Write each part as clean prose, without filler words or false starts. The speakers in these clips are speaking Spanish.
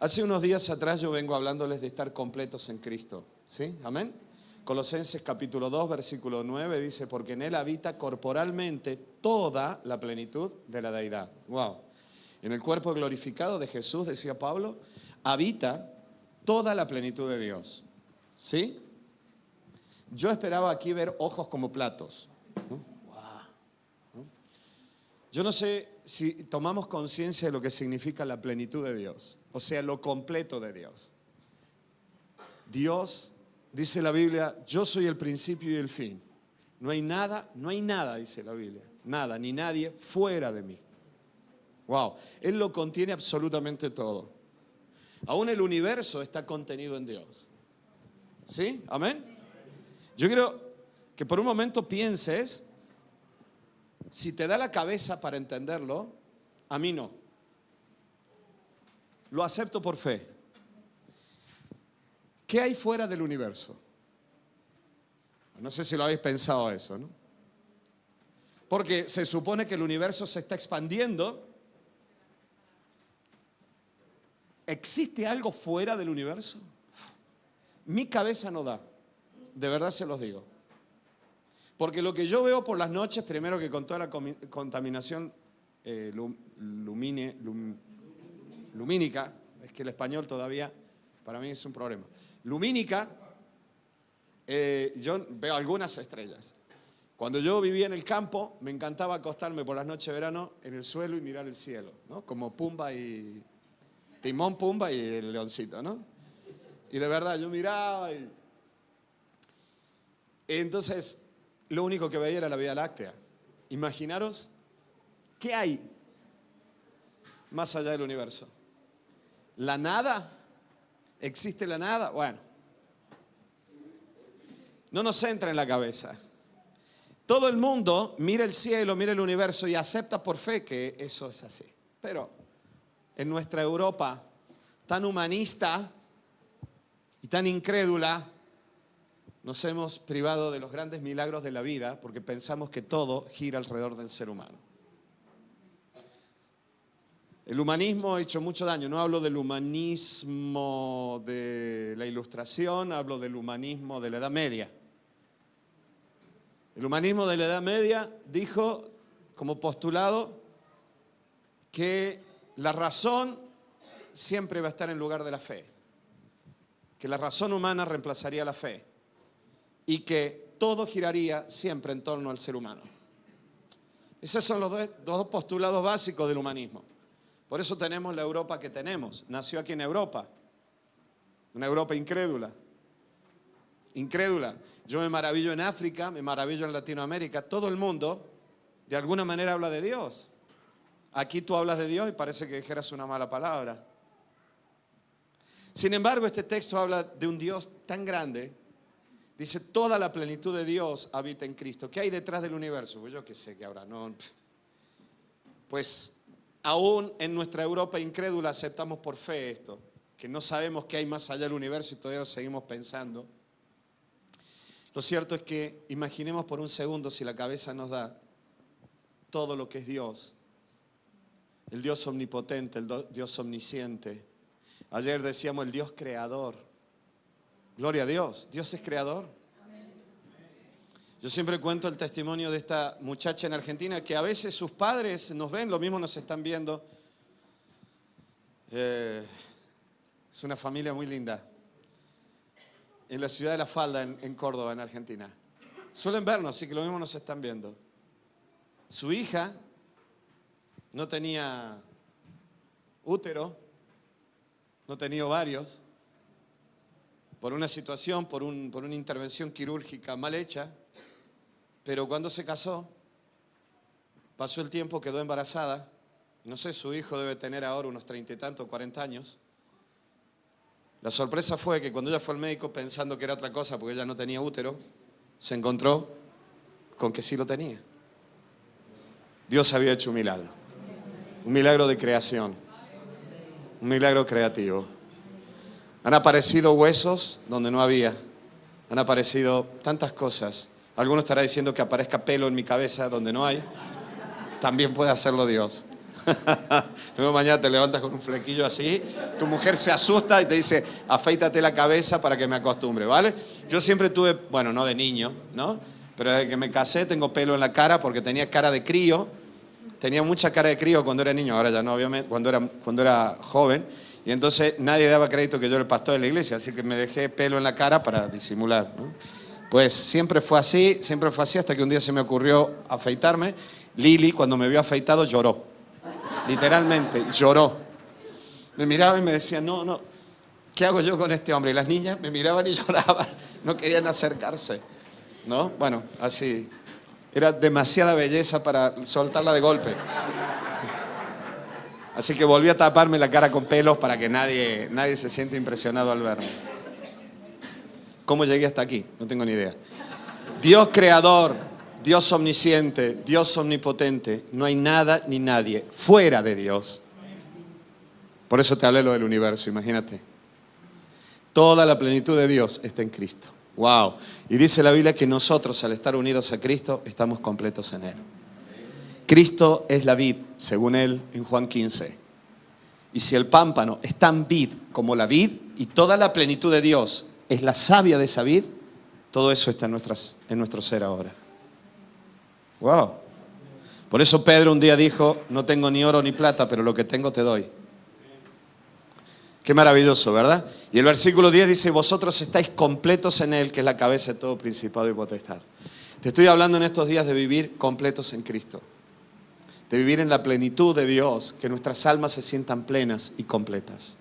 Hace unos días atrás yo vengo hablándoles de estar completos en Cristo. ¿Sí? Amén. Colosenses capítulo 2, versículo 9 dice, porque en Él habita corporalmente toda la plenitud de la deidad. Wow. En el cuerpo glorificado de Jesús, decía Pablo, habita toda la plenitud de Dios. ¿Sí? Yo esperaba aquí ver ojos como platos. ¿No? Wow. ¿No? Yo no sé si tomamos conciencia de lo que significa la plenitud de Dios, o sea, lo completo de Dios. Dios, dice la Biblia, yo soy el principio y el fin. No hay nada, dice la Biblia, nada, ni nadie fuera de mí. Wow, Él lo contiene absolutamente todo. Aún el universo está contenido en Dios. ¿Sí? ¿Amén? Yo quiero que por un momento pienses, si te da la cabeza para entenderlo, a mí no. Lo acepto por fe. ¿Qué hay fuera del universo? No sé si lo habéis pensado eso, ¿no? Porque se supone que el universo se está expandiendo. ¿Existe algo fuera del universo? Mi cabeza no da. De verdad se los digo. Porque lo que yo veo por las noches, primero que con toda la contaminación lumínica, es que el español todavía para mí es un problema. Lumínica, yo veo algunas estrellas. Cuando yo vivía en el campo, me encantaba acostarme por las noches de verano en el suelo y mirar el cielo, ¿no? Como Pumba y Timón, Pumba y el leoncito, ¿no? Y de verdad, yo miraba y entonces lo único que veía era la Vía Láctea. Imaginaros, ¿qué hay más allá del universo? ¿La nada? ¿Existe la nada? Bueno, no nos entra en la cabeza. Todo el mundo mira el cielo, mira el universo y acepta por fe que eso es así. Pero en nuestra Europa tan humanista y tan incrédula, nos hemos privado de los grandes milagros de la vida porque pensamos que todo gira alrededor del ser humano. El humanismo ha hecho mucho daño. No hablo del humanismo de la Ilustración, hablo del humanismo de la Edad Media. El humanismo de la Edad Media dijo como postulado que la razón siempre va a estar en lugar de la fe, que la razón humana reemplazaría la fe y que todo giraría siempre en torno al ser humano. Esos son los dos postulados básicos del humanismo. Por eso tenemos la Europa que tenemos. Nació aquí en Europa, una Europa incrédula. Incrédula. Yo me maravillo en África, me maravillo en Latinoamérica. Todo el mundo, de alguna manera, habla de Dios. Aquí tú hablas de Dios y parece que dijeras una mala palabra. Sin embargo, este texto habla de un Dios tan grande. Dice, toda la plenitud de Dios habita en Cristo. ¿Qué hay detrás del universo? Pues yo qué sé que habrá. No. Pues aún en nuestra Europa incrédula aceptamos por fe esto, que no sabemos qué hay más allá del universo y todavía lo seguimos pensando. Lo cierto es que imaginemos por un segundo, si la cabeza nos da, todo lo que es Dios. El Dios omnipotente, el Dios omnisciente. Ayer decíamos el Dios creador. Gloria a Dios, Dios es creador. Yo siempre cuento el testimonio de esta muchacha en Argentina que a veces sus padres nos ven, lo mismo nos están viendo. Es una familia muy linda. En la ciudad de La Falda, en Córdoba, en Argentina. Suelen vernos, así que lo mismo nos están viendo. Su hija no tenía útero, no tenía ovarios, por una situación, por una intervención quirúrgica mal hecha, pero cuando se casó, pasó el tiempo, quedó embarazada, no sé, su hijo debe tener ahora unos 30 y tantos, 40 años. La sorpresa fue que cuando ella fue al médico pensando que era otra cosa porque ella no tenía útero, se encontró con que sí lo tenía. Dios había hecho un milagro de creación, un milagro creativo. Han aparecido huesos donde no había, han aparecido tantas cosas. Alguno estará diciendo que aparezca pelo en mi cabeza donde no hay. También puede hacerlo Dios. Luego mañana te levantas con un flequillo así, tu mujer se asusta y te dice, afeítate la cabeza para que me acostumbre, ¿vale? Yo siempre tuve, bueno, no de niño, ¿no? Pero desde que me casé tengo pelo en la cara porque tenía cara de crío. Tenía mucha cara de crío cuando era niño, ahora ya no, obviamente, cuando era joven. Y entonces nadie daba crédito que yo era el pastor de la iglesia, así que me dejé pelo en la cara para disimular, ¿no? Pues siempre fue así hasta que un día se me ocurrió afeitarme. Lili, cuando me vio afeitado, lloró. Literalmente, lloró. Me miraba y me decía, no, ¿qué hago yo con este hombre? Y las niñas me miraban y lloraban, no querían acercarse, ¿no? Bueno, así. Era demasiada belleza para soltarla de golpe. Así que volví a taparme la cara con pelos para que nadie se sienta impresionado al verme. ¿Cómo llegué hasta aquí? No tengo ni idea. Dios creador, Dios omnisciente, Dios omnipotente. No hay nada ni nadie fuera de Dios. Por eso te hablé lo del universo, imagínate. Toda la plenitud de Dios está en Cristo. Wow. Y dice la Biblia que nosotros, al estar unidos a Cristo, estamos completos en Él. Cristo es la vid, según Él en Juan 15. Y si el pámpano es tan vid como la vid, y toda la plenitud de Dios es la savia de esa vid, todo eso está en nuestro ser ahora. Wow. Por eso Pedro un día dijo, no tengo ni oro ni plata, pero lo que tengo te doy. Qué maravilloso, ¿verdad? Y el versículo 10 dice, vosotros estáis completos en Él, que es la cabeza de todo principado y potestad. Te estoy hablando en estos días de vivir completos en Cristo. De vivir en la plenitud de Dios, que nuestras almas se sientan plenas y completas.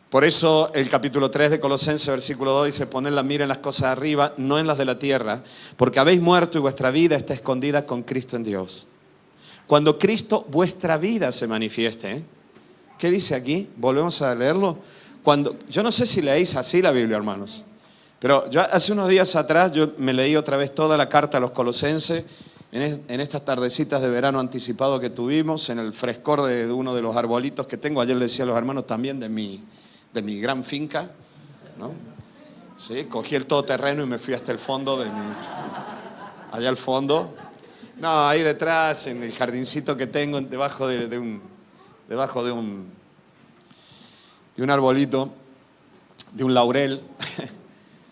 Por eso el capítulo 3 de Colosenses, versículo 2 dice, poned la mira en las cosas de arriba, no en las de la tierra, porque habéis muerto y vuestra vida está escondida con Cristo en Dios. Cuando Cristo, vuestra vida se manifieste, ¿qué dice aquí? Volvemos a leerlo. Yo no sé si leéis así la Biblia, hermanos, pero yo hace unos días atrás yo me leí otra vez toda la carta a los Colosenses en estas tardecitas de verano anticipado que tuvimos, en el frescor de uno de los arbolitos que tengo. Ayer le decía a los hermanos también de mi gran finca, ¿no? Sí, cogí el todoterreno y me fui hasta el fondo allá al fondo. No, ahí detrás, en el jardincito que tengo, debajo de un arbolito, de un laurel.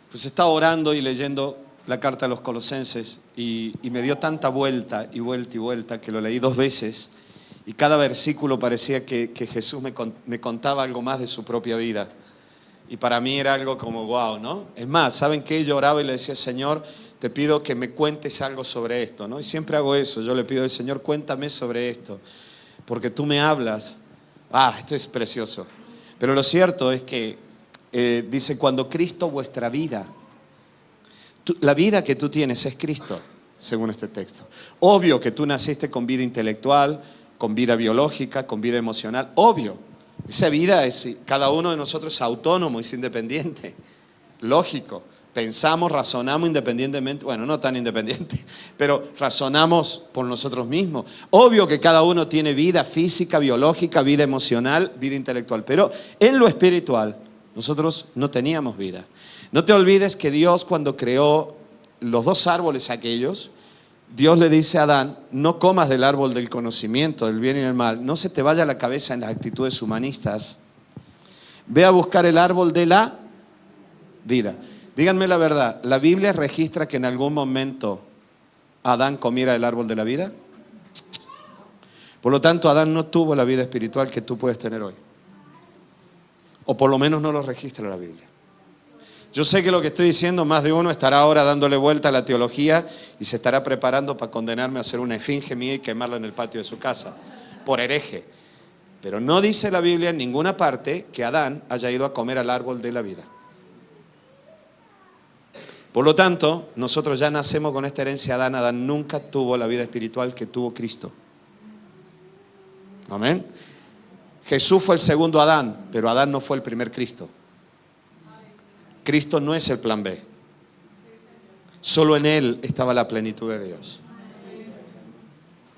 Pues estaba orando y leyendo la carta a los Colosenses y me dio tanta vuelta y vuelta y vuelta que lo leí 2 veces y cada versículo parecía que Jesús me contaba algo más de su propia vida. Y para mí era algo como wow, ¿no? Es más, ¿saben qué? Yo oraba y le decía, Señor, te pido que me cuentes algo sobre esto, ¿no? Y siempre hago eso, yo le pido al Señor, cuéntame sobre esto, porque tú me hablas. Esto es precioso. Pero lo cierto es que dice, cuando Cristo vuestra vida, la vida que tú tienes es Cristo, según este texto. Obvio que tú naciste con vida intelectual, con vida biológica, con vida emocional, obvio. Esa vida cada uno de nosotros es autónomo, es independiente, lógico. Pensamos, razonamos independientemente, bueno, no tan independiente, pero razonamos por nosotros mismos. Obvio que cada uno tiene vida física, biológica, vida emocional, vida intelectual, pero en lo espiritual nosotros no teníamos vida. No te olvides que Dios, cuando creó los 2 árboles aquellos, Dios le dice a Adán, no comas del árbol del conocimiento, del bien y del mal, no se te vaya la cabeza en las actitudes humanistas, ve a buscar el árbol de la vida. Díganme la verdad, ¿la Biblia registra que en algún momento Adán comiera el árbol de la vida? Por lo tanto, Adán no tuvo la vida espiritual que tú puedes tener hoy. O por lo menos no lo registra la Biblia. Yo sé que lo que estoy diciendo, más de uno estará ahora dándole vuelta a la teología y se estará preparando para condenarme a hacer una esfinge mía y quemarla en el patio de su casa, por hereje. Pero no dice la Biblia en ninguna parte que Adán haya ido a comer al árbol de la vida. Por lo tanto, nosotros ya nacemos con esta herencia de Adán. Adán nunca tuvo la vida espiritual que tuvo Cristo. Amén. Jesús fue el segundo Adán, pero Adán no fue el primer Cristo. Cristo no es el plan B. Solo en Él estaba la plenitud de Dios.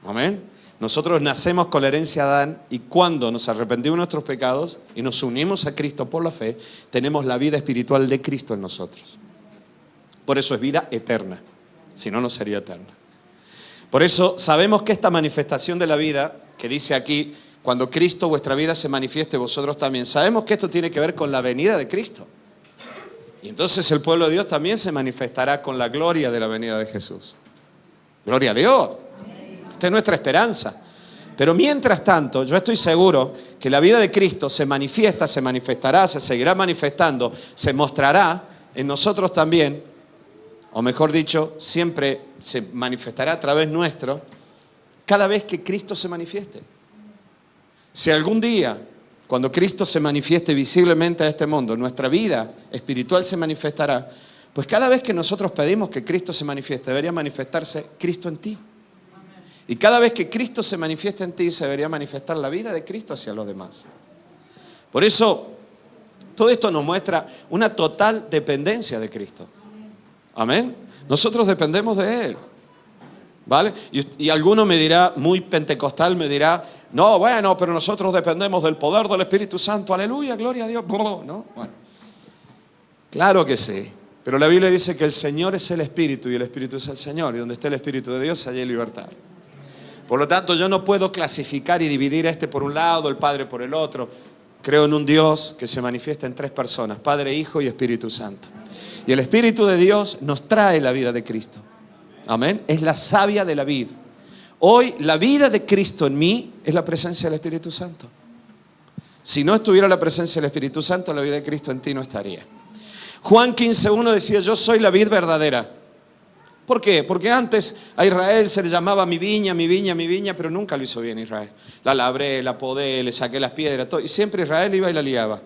Amén. Nosotros nacemos con la herencia de Adán y cuando nos arrepentimos de nuestros pecados y nos unimos a Cristo por la fe, tenemos la vida espiritual de Cristo en nosotros. Por eso es vida eterna. Si no, no sería eterna. Por eso sabemos que esta manifestación de la vida, que dice aquí, cuando Cristo vuestra vida se manifieste, vosotros también. Sabemos que esto tiene que ver con la venida de Cristo. Y entonces el pueblo de Dios también se manifestará con la gloria de la venida de Jesús. Gloria a Dios. Esta es nuestra esperanza. Pero mientras tanto, yo estoy seguro que la vida de Cristo se manifiesta, se manifestará, se seguirá manifestando, se mostrará en nosotros también, o mejor dicho, siempre se manifestará a través nuestro, cada vez que Cristo se manifieste. Si algún día, cuando Cristo se manifieste visiblemente a este mundo, nuestra vida espiritual se manifestará, pues cada vez que nosotros pedimos que Cristo se manifieste, debería manifestarse Cristo en ti. Y cada vez que Cristo se manifiesta en ti, se debería manifestar la vida de Cristo hacia los demás. Por eso, todo esto nos muestra una total dependencia de Cristo. Amén. Nosotros dependemos de Él. ¿Vale? Y alguno me dirá, muy pentecostal, me dirá, no, bueno, pero nosotros dependemos del poder del Espíritu Santo. Aleluya, gloria a Dios. ¿No? Bueno, claro que sí. Pero la Biblia dice que el Señor es el Espíritu y el Espíritu es el Señor. Y donde esté el Espíritu de Dios, allí hay libertad. Por lo tanto, yo no puedo clasificar y dividir este por un lado, el Padre por el otro. Creo en un Dios que se manifiesta en tres personas, Padre, Hijo y Espíritu Santo. Y el Espíritu de Dios nos trae la vida de Cristo. Amén. Es la savia de la vid. Hoy la vida de Cristo en mí es la presencia del Espíritu Santo. Si no estuviera la presencia del Espíritu Santo, la vida de Cristo en ti no estaría. Juan 15:1 decía, yo soy la vid verdadera. ¿Por qué? Porque antes a Israel se le llamaba mi viña, mi viña, mi viña, pero nunca lo hizo bien Israel. La labré, la podé, le saqué las piedras, todo. Y siempre Israel iba y la liaba.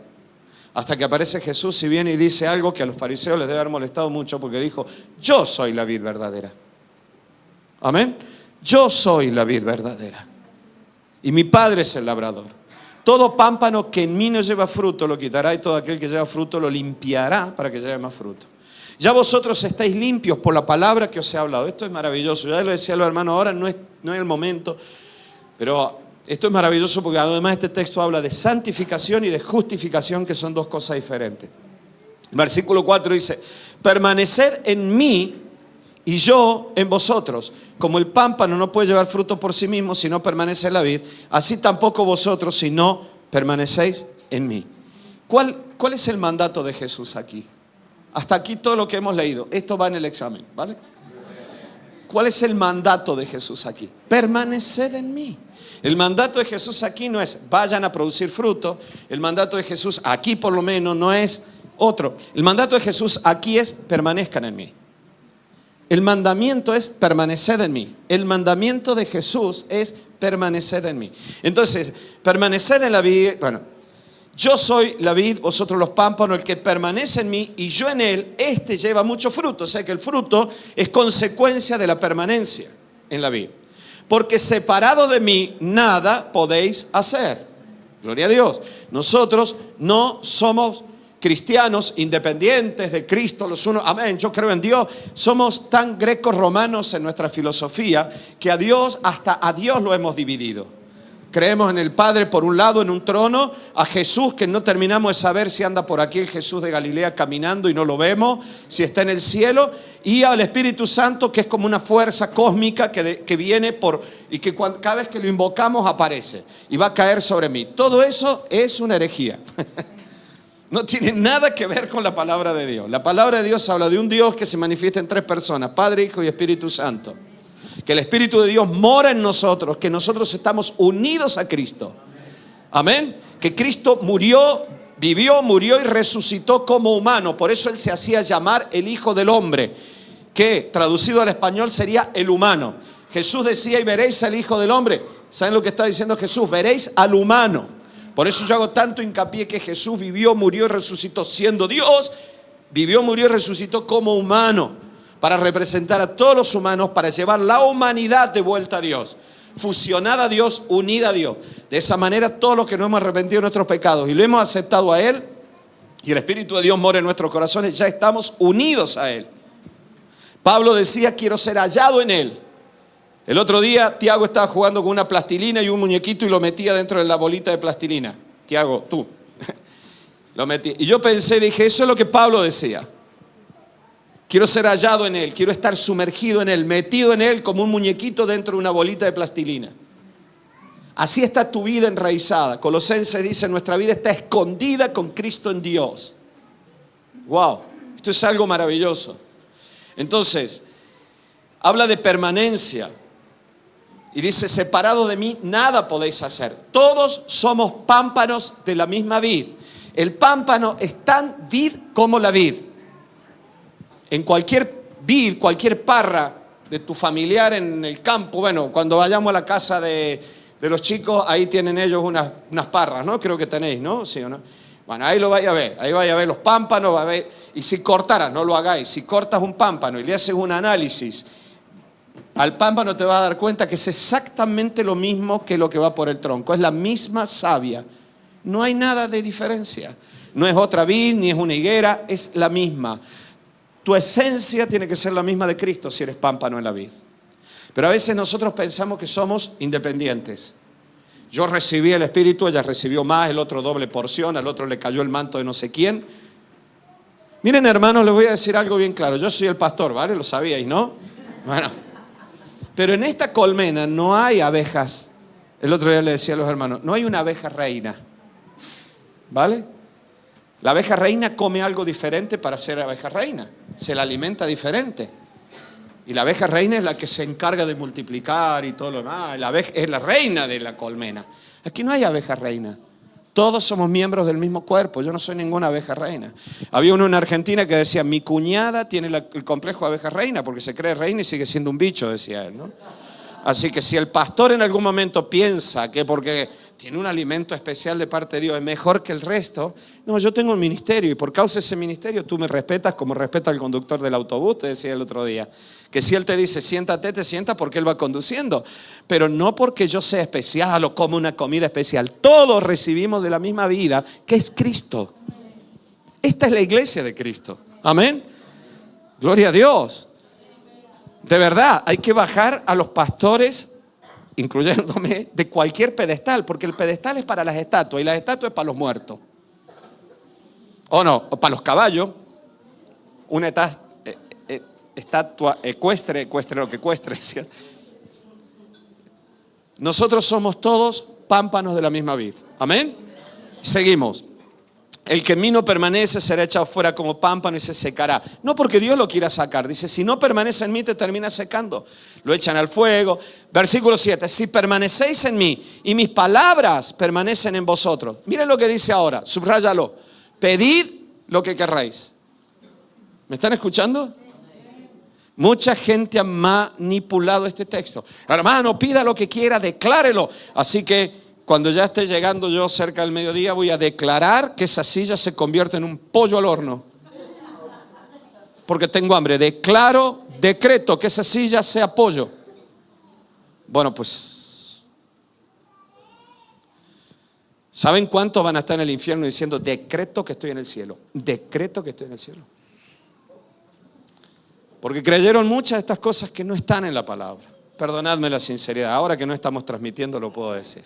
Hasta que aparece Jesús y viene y dice algo que a los fariseos les debe haber molestado mucho, porque dijo, yo soy la vid verdadera. Amén. Yo soy la vid verdadera. Y mi Padre es el labrador. Todo pámpano que en mí no lleva fruto lo quitará, y todo aquel que lleva fruto lo limpiará para que lleve más fruto. Ya vosotros estáis limpios por la palabra que os he hablado. Esto es maravilloso. Ya lo decía a los hermanos, ahora no es el momento, pero esto es maravilloso porque además este texto habla de santificación y de justificación, que son dos cosas diferentes. El versículo 4 dice, permaneced en mí y yo en vosotros. Como el pámpano no puede llevar fruto por sí mismo si no permanece en la vid, así tampoco vosotros si no permanecéis en mí. ¿Cuál es el mandato de Jesús aquí? Hasta aquí todo lo que hemos leído. Esto va en el examen, ¿vale? ¿Cuál es el mandato de Jesús aquí? Permaneced en mí. El mandato de Jesús aquí no es vayan a producir fruto. El mandato de Jesús aquí por lo menos no es otro. El mandato de Jesús aquí es permanezcan en mí. El mandamiento es permaneced en mí. El mandamiento de Jesús es permaneced en mí. Entonces, permaneced en la vida, bueno, yo soy la vid, vosotros los pámpanos, el que permanece en mí y yo en él, este lleva mucho fruto. O sea que el fruto es consecuencia de la permanencia en la vid. Porque separado de mí nada podéis hacer. Gloria a Dios. Nosotros no somos cristianos independientes de Cristo los unos. Amén, yo creo en Dios. Somos tan grecos romanos en nuestra filosofía que hasta a Dios lo hemos dividido. Creemos en el Padre por un lado en un trono, a Jesús que no terminamos de saber si anda por aquí el Jesús de Galilea caminando y no lo vemos, si está en el cielo, y al Espíritu Santo que es como una fuerza cósmica que viene y que cada vez que lo invocamos aparece y va a caer sobre mí. Todo eso es una herejía. No tiene nada que ver con la palabra de Dios. La palabra de Dios habla de un Dios que se manifiesta en tres personas, Padre, Hijo y Espíritu Santo. Que el Espíritu de Dios mora en nosotros, que nosotros estamos unidos a Cristo. Amén. Que Cristo vivió, murió y resucitó como humano. Por eso Él se hacía llamar el Hijo del Hombre, que traducido al español sería el humano. Jesús decía, y veréis al Hijo del Hombre. ¿Saben lo que está diciendo Jesús? Veréis al humano. Por eso yo hago tanto hincapié que Jesús vivió, murió y resucitó siendo Dios. Vivió, murió y resucitó como humano, para representar a todos los humanos, para llevar la humanidad de vuelta a Dios, fusionada a Dios, unida a Dios. De esa manera todos los que nos hemos arrepentido de nuestros pecados y lo hemos aceptado a Él, y el Espíritu de Dios mora en nuestros corazones, ya estamos unidos a Él. Pablo decía, quiero ser hallado en Él. El otro día Tiago estaba jugando con una plastilina y un muñequito y lo metía dentro de la bolita de plastilina. Tiago, tú. Lo metí. Y yo pensé, dije, eso es lo que Pablo decía. Quiero ser hallado en Él, quiero estar sumergido en Él, metido en Él como un muñequito dentro de una bolita de plastilina. Así está tu vida enraizada. Colosenses dice, nuestra vida está escondida con Cristo en Dios. Wow, esto es algo maravilloso. Entonces, habla de permanencia. Y dice, separado de mí, nada podéis hacer. Todos somos pámpanos de la misma vid. El pámpano es tan vid como la vid. En cualquier vid, cualquier parra de tu familiar en el campo, bueno, cuando vayamos a la casa de los chicos, ahí tienen ellos unas parras, ¿no? Creo que tenéis, ¿no? ¿Sí o no? Bueno, ahí lo vais a ver, ahí vais a ver los pámpanos, va a ver, y si cortaras, no lo hagáis, si cortas un pámpano y le haces un análisis al pámpano, te vas a dar cuenta que es exactamente lo mismo que lo que va por el tronco, es la misma savia, no hay nada de diferencia, no es otra vid, ni es una higuera, es la misma. Tu esencia tiene que ser la misma de Cristo si eres pámpano en la vid. Pero a veces nosotros pensamos que somos independientes. Yo recibí el Espíritu, ella recibió más, el otro doble porción, al otro le cayó el manto de no sé quién. Miren, hermanos, les voy a decir algo bien claro. Yo soy el pastor, ¿vale? Lo sabíais, ¿no? Bueno, pero en esta colmena no hay abejas. El otro día le decía a los hermanos, no hay una abeja reina, ¿vale? La abeja reina come algo diferente para ser abeja reina. Se la alimenta diferente. Y la abeja reina es la que se encarga de multiplicar y todo lo demás. La abeja es la reina de la colmena. Aquí no hay abeja reina. Todos somos miembros del mismo cuerpo. Yo no soy ninguna abeja reina. Había uno en Argentina que decía, mi cuñada tiene el complejo de abeja reina porque se cree reina y sigue siendo un bicho, decía él, ¿no? Así que si el pastor en algún momento piensa que porque tiene un alimento especial de parte de Dios es mejor que el resto, no, yo tengo un ministerio y por causa de ese ministerio tú me respetas como respeta el conductor del autobús, te decía el otro día. Que si él te dice siéntate, te sientas porque él va conduciendo, pero no porque yo sea especial o como una comida especial. Todos recibimos de la misma vida que es Cristo. Esta es la iglesia de Cristo. Amén. Gloria a Dios. De verdad, hay que bajar a los pastores, incluyéndome, de cualquier pedestal, porque el pedestal es para las estatuas y las estatuas es para los muertos. O no, o para los caballos. Una estatua ecuestre lo que ecuestre. Nosotros somos todos pámpanos de la misma vid. Amén. Seguimos. El que en mí no permanece será echado fuera como pámpano y se secará. No porque Dios lo quiera sacar. Dice, si no permanece en mí te termina secando. Lo echan al fuego. Versículo 7. Si permanecéis en mí y mis palabras permanecen en vosotros. Miren lo que dice ahora. Subráyalo. Pedid lo que querráis. ¿Me están escuchando? Mucha gente ha manipulado este texto. Hermano, pida lo que quiera, declárelo. Así que cuando ya esté llegando yo cerca del mediodía, voy a declarar que esa silla se convierte en un pollo al horno. Porque tengo hambre. Decreto que esa silla sea pollo. Bueno, pues, ¿saben cuántos van a estar en el infierno diciendo, decreto que estoy en el cielo? Decreto que estoy en el cielo. Porque creyeron muchas de estas cosas que no están en la palabra. Perdonadme la sinceridad. Ahora que no estamos transmitiendo lo puedo decir.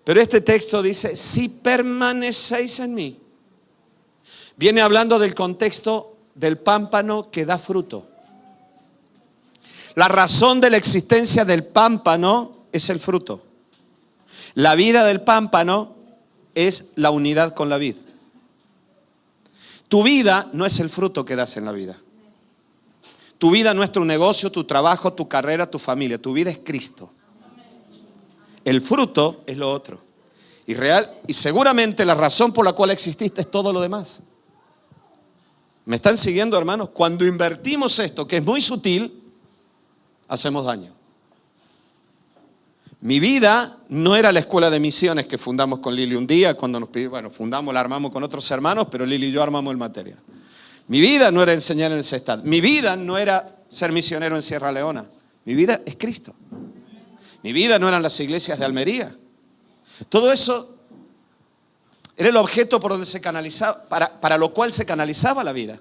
Pero este texto dice, si permanecéis en mí. Viene hablando del contexto del pámpano que da fruto. La razón de la existencia del pámpano es el fruto. La vida del pámpano es la unidad con la vid. Tu vida no es el fruto que das en la vida. Tu vida no es tu negocio, tu trabajo, tu carrera, tu familia. Tu vida es Cristo. El fruto es lo otro. Y seguramente la razón por la cual exististe es todo lo demás. ¿Me están siguiendo, hermanos? Cuando invertimos esto, que es muy sutil, hacemos daño. Mi vida no era la escuela de misiones que fundamos con Lili un día, cuando nos pidió, fundamos, la armamos con otros hermanos, pero Lili y yo armamos el material. Mi vida no era enseñar en el CESTAD. Mi vida no era ser misionero en Sierra Leona. Mi vida es Cristo. Mi vida no eran las iglesias de Almería. Todo eso era el objeto por donde se canalizaba, para lo cual se canalizaba la vida.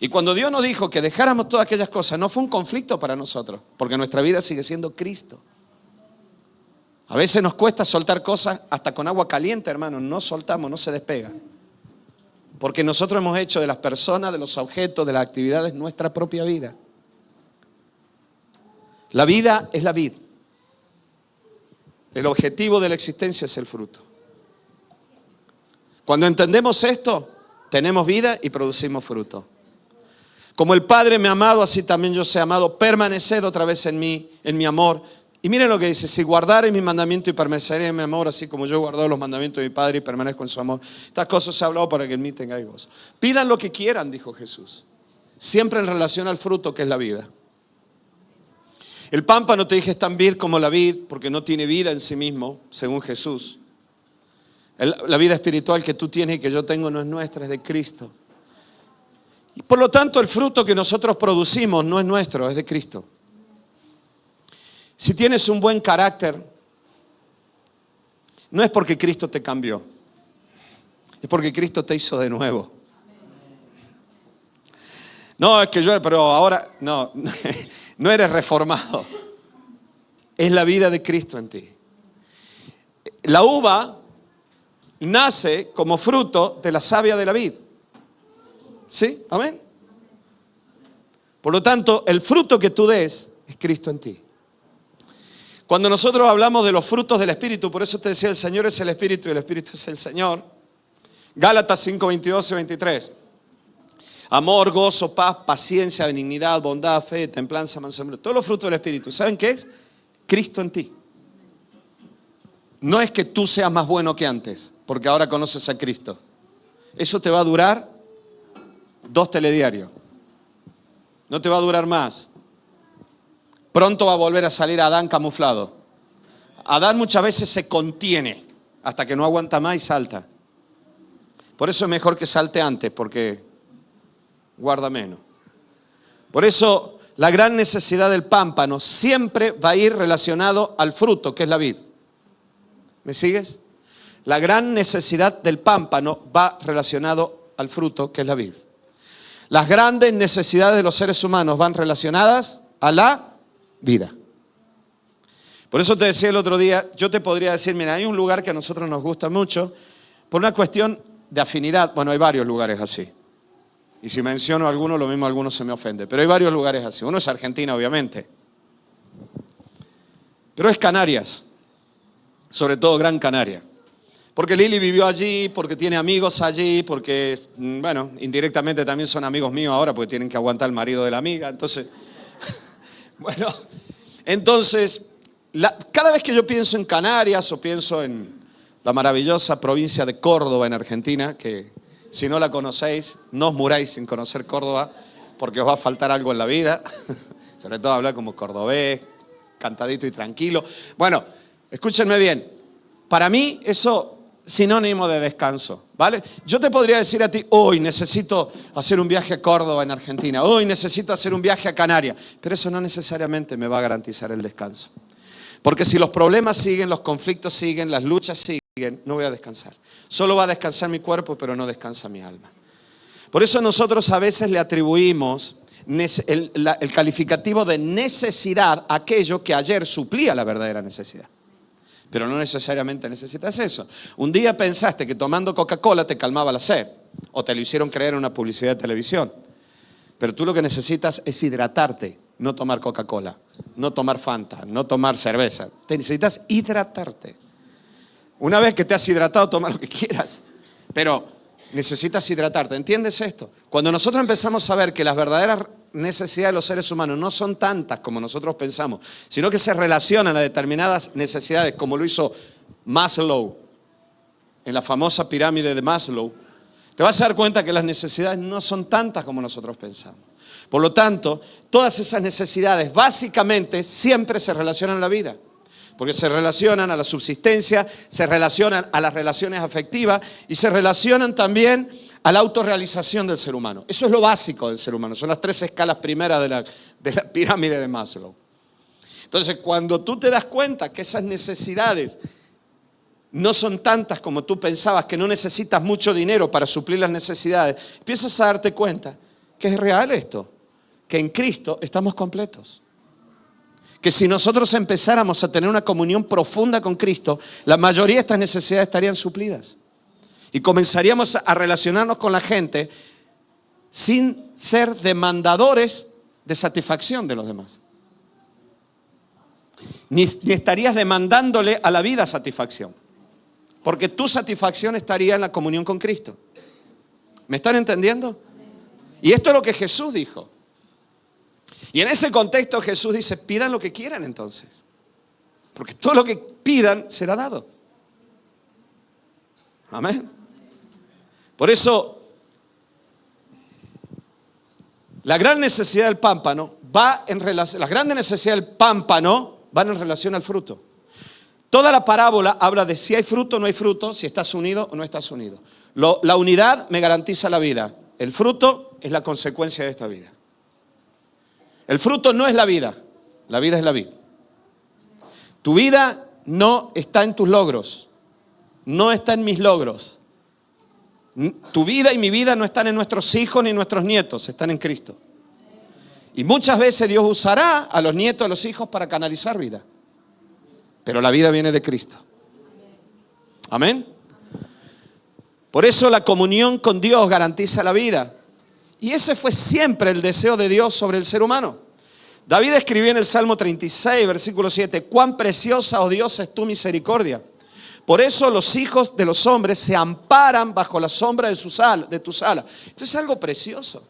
Y cuando Dios nos dijo que dejáramos todas aquellas cosas, no fue un conflicto para nosotros, porque nuestra vida sigue siendo Cristo. A veces nos cuesta soltar cosas hasta con agua caliente, hermano. No soltamos, no se despega. Porque nosotros hemos hecho de las personas, de los objetos, de las actividades, nuestra propia vida. La vida es la vid. El objetivo de la existencia es el fruto. Cuando entendemos esto, tenemos vida y producimos fruto. Como el Padre me ha amado, así también yo soy amado. Permaneced otra vez en mí, en mi amor. Y miren lo que dice: si guardaré mi mandamiento y permaneceré en mi amor, así como yo he guardado los mandamientos de mi Padre y permanezco en su amor. Estas cosas he hablado para que en mí tengáis gozo. Pidan lo que quieran, dijo Jesús. Siempre en relación al fruto, que es la vida. El pámpano, te dije, es tan vil como la vid, porque no tiene vida en sí mismo, según Jesús. La vida espiritual que tú tienes y que yo tengo no es nuestra, es de Cristo. Y por lo tanto, el fruto que nosotros producimos no es nuestro, es de Cristo. Si tienes un buen carácter, no es porque Cristo te cambió, es porque Cristo te hizo de nuevo. No, es que yo, pero ahora, no eres reformado. Es la vida de Cristo en ti. La uva nace como fruto de la savia de la vid. ¿Sí? Amén. Por lo tanto, el fruto que tú des es Cristo en ti. Cuando nosotros hablamos de los frutos del Espíritu, por eso te decía, el Señor es el Espíritu y el Espíritu es el Señor. Gálatas 5, 22 y 23. Amor, gozo, paz, paciencia, benignidad, bondad, fe, templanza, mansedumbre. Todos los frutos del Espíritu. ¿Saben qué es? Cristo en ti. No es que tú seas más bueno que antes, porque ahora conoces a Cristo. Eso te va a durar 2 telediarios. No te va a durar más. Pronto va a volver a salir Adán camuflado. Adán muchas veces se contiene hasta que no aguanta más y salta. Por eso es mejor que salte antes, porque guarda menos. Por eso la gran necesidad del pámpano siempre va a ir relacionado al fruto, que es la vid. ¿Me sigues? La gran necesidad del pámpano va relacionado al fruto, que es la vid. Las grandes necesidades de los seres humanos van relacionadas a la vida. Por eso te decía el otro día, yo te podría decir, mira, hay un lugar que a nosotros nos gusta mucho, por una cuestión de afinidad. Bueno, hay varios lugares así. Y si menciono alguno, lo mismo alguno se me ofende. Pero hay varios lugares así. Uno es Argentina, obviamente. Pero es Canarias. Sobre todo Gran Canaria. Porque Lili vivió allí, porque tiene amigos allí, porque, bueno, indirectamente también son amigos míos ahora, porque tienen que aguantar el marido de la amiga. Entonces, bueno, cada vez que yo pienso en Canarias o pienso en la maravillosa provincia de Córdoba en Argentina, que si no la conocéis, no os muráis sin conocer Córdoba, porque os va a faltar algo en la vida. Sobre todo hablar como cordobés, cantadito y tranquilo. Bueno, escúchenme bien. Para mí eso es sinónimo de descanso, ¿vale? Yo te podría decir a ti, hoy necesito hacer un viaje a Córdoba en Argentina, hoy necesito hacer un viaje a Canarias, pero eso no necesariamente me va a garantizar el descanso. Porque si los problemas siguen, los conflictos siguen, las luchas siguen, no voy a descansar. Solo va a descansar mi cuerpo, pero no descansa mi alma. Por eso nosotros a veces le atribuimos el calificativo de necesidad a aquello que ayer suplía la verdadera necesidad. Pero no necesariamente necesitas eso. Un día pensaste que tomando Coca-Cola te calmaba la sed, o te lo hicieron creer en una publicidad de televisión. Pero tú lo que necesitas es hidratarte, no tomar Coca-Cola, no tomar Fanta, no tomar cerveza. Te necesitas hidratarte. Una vez que te has hidratado, toma lo que quieras. Pero necesitas hidratarte. ¿Entiendes esto? Cuando nosotros empezamos a ver que las verdaderas necesidades de los seres humanos no son tantas como nosotros pensamos, sino que se relacionan a determinadas necesidades, como lo hizo Maslow en la famosa pirámide de Maslow, te vas a dar cuenta que las necesidades no son tantas como nosotros pensamos. Por lo tanto, todas esas necesidades básicamente siempre se relacionan a la vida. Porque se relacionan a la subsistencia, se relacionan a las relaciones afectivas y se relacionan también a la autorrealización del ser humano. Eso es lo básico del ser humano. Son las 3 escalas primeras de la pirámide de Maslow. Entonces, cuando tú te das cuenta que esas necesidades no son tantas como tú pensabas, que no necesitas mucho dinero para suplir las necesidades, empiezas a darte cuenta que es real esto, que en Cristo estamos completos. Que si nosotros empezáramos a tener una comunión profunda con Cristo, la mayoría de estas necesidades estarían suplidas. Y comenzaríamos a relacionarnos con la gente sin ser demandadores de satisfacción de los demás. ni estarías demandándole a la vida satisfacción. Porque tu satisfacción estaría en la comunión con Cristo. ¿Me están entendiendo? Y esto es lo que Jesús dijo. Y en ese contexto Jesús dice, pidan lo que quieran entonces. Porque todo lo que pidan será dado. Amén. Por eso, la gran necesidad del pámpano va en relación, las grandes necesidades del pámpano van en relación al fruto. Toda la parábola habla de si hay fruto o no hay fruto, si estás unido o no estás unido. La unidad me garantiza la vida. El fruto es la consecuencia de esta vida. El fruto no es la vida es la vida. Tu vida no está en tus logros, no está en mis logros. Tu vida y mi vida no están en nuestros hijos ni en nuestros nietos, están en Cristo. Y muchas veces Dios usará a los nietos, a los hijos para canalizar vida. Pero la vida viene de Cristo. Amén. Por eso la comunión con Dios garantiza la vida. Y ese fue siempre el deseo de Dios sobre el ser humano. David escribió en el Salmo 36, versículo 7, cuán preciosa, oh Dios, es tu misericordia. Por eso los hijos de los hombres se amparan bajo la sombra de tus alas. Esto es algo precioso.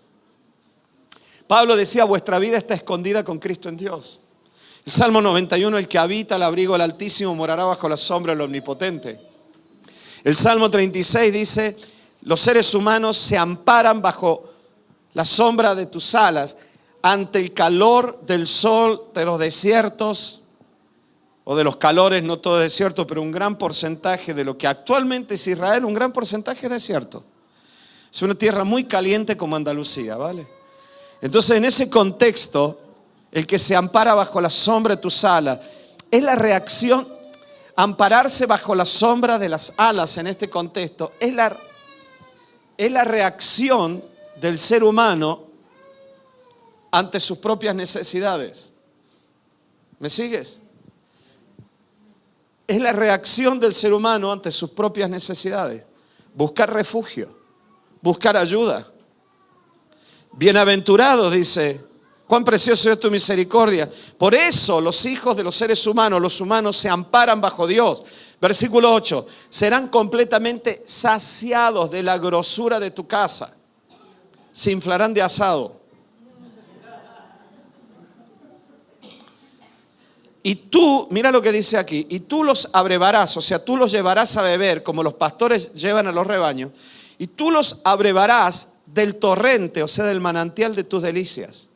Pablo decía, vuestra vida está escondida con Cristo en Dios. El Salmo 91, el que habita al abrigo del Altísimo morará bajo la sombra del Omnipotente. El Salmo 36 dice, los seres humanos se amparan bajo la sombra de tus alas ante el calor del sol de los desiertos o de los calores, no todo es desierto, pero un gran porcentaje de lo que actualmente es Israel, un gran porcentaje es desierto. Es una tierra muy caliente como Andalucía, ¿vale? Entonces, en ese contexto, el que se ampara bajo la sombra de tus alas, es la reacción, ampararse bajo la sombra de las alas en este contexto, es la reacción del ser humano ante sus propias necesidades. ¿Me sigues? Es la reacción del ser humano ante sus propias necesidades. Buscar refugio, buscar ayuda. Bienaventurado, dice, cuán precioso es tu misericordia. Por eso los hijos de los seres humanos, los humanos, se amparan bajo Dios. Versículo 8, serán completamente saciados de la grosura de tu casa. Se inflarán de asado. Y tú, mira lo que dice aquí, y tú los abrevarás, o sea, tú los llevarás a beber como los pastores llevan a los rebaños, y tú los abrevarás del torrente, o sea, del manantial de tus delicias.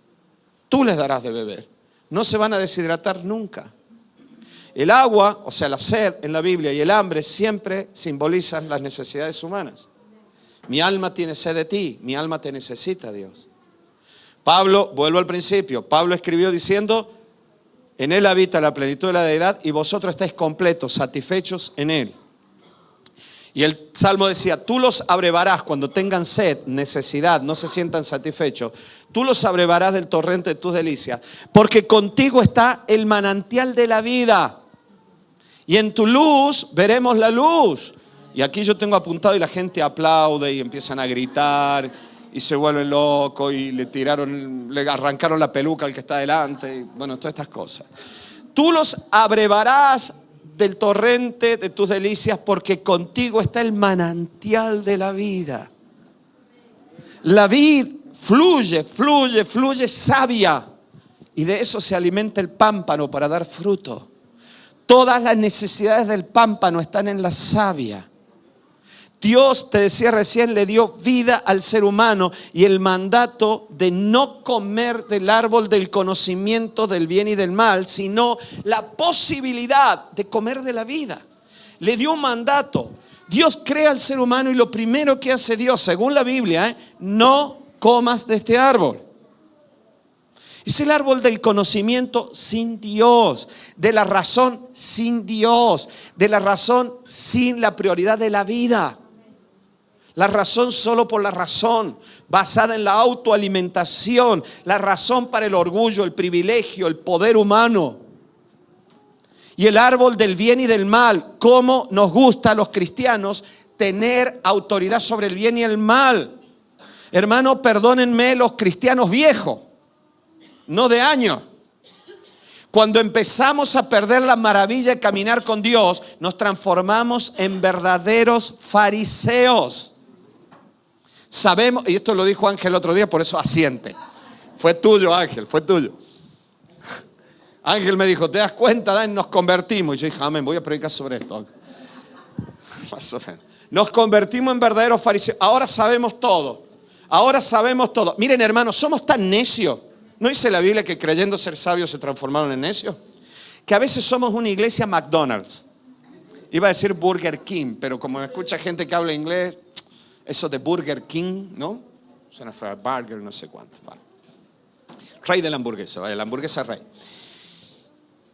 Tú les darás de beber. No se van a deshidratar nunca. El agua, o sea, la sed en la Biblia y el hambre siempre simbolizan las necesidades humanas. Mi alma tiene sed de ti, mi alma te necesita, Dios. Pablo, vuelvo al principio, Pablo escribió diciendo, en Él habita la plenitud de la deidad y vosotros estáis completos, satisfechos en Él. Y el Salmo decía, tú los abrevarás cuando tengan sed, necesidad, no se sientan satisfechos. Tú los abrevarás del torrente de tus delicias, porque contigo está el manantial de la vida. Y en tu luz veremos la luz. Y aquí yo tengo apuntado y la gente aplaude y empiezan a gritar y se vuelven locos y le arrancaron la peluca al que está delante. Y bueno, todas estas cosas. Tú los abrevarás del torrente de tus delicias porque contigo está el manantial de la vida. La vid fluye savia y de eso se alimenta el pámpano para dar fruto. Todas las necesidades del pámpano están en la savia. Dios, te decía recién, le dio vida al ser humano y el mandato de no comer del árbol del conocimiento del bien y del mal, sino la posibilidad de comer de la vida. Le dio un mandato. Dios crea al ser humano y lo primero que hace Dios, según la Biblia, no comas de este árbol. Es el árbol del conocimiento sin Dios, de la razón sin Dios, de la razón sin la prioridad de la vida. La razón solo por la razón, basada en la autoalimentación, la razón para el orgullo, el privilegio, el poder humano. Y el árbol del bien y del mal, cómo nos gusta a los cristianos tener autoridad sobre el bien y el mal. Hermano, perdónenme los cristianos viejos, no de años. Cuando empezamos a perder la maravilla de caminar con Dios, nos transformamos en verdaderos fariseos. Sabemos, y esto lo dijo Ángel el otro día, por eso asiente. Fue tuyo, Ángel, fue tuyo. Ángel me dijo, ¿te das cuenta, Dan? Nos convertimos. Y yo dije, amén, voy a predicar sobre esto, Ángel. Más o menos. Nos convertimos en verdaderos fariseos. Ahora sabemos todo. Ahora sabemos todo. Miren, hermanos, somos tan necios. ¿No dice la Biblia que creyendo ser sabios se transformaron en necios? Que a veces somos una iglesia McDonald's. Iba a decir Burger King, pero como me escucha gente que habla inglés, eso de Burger King, ¿no? Suena feo, burger, no sé cuánto. Vale. Rey de la hamburguesa rey.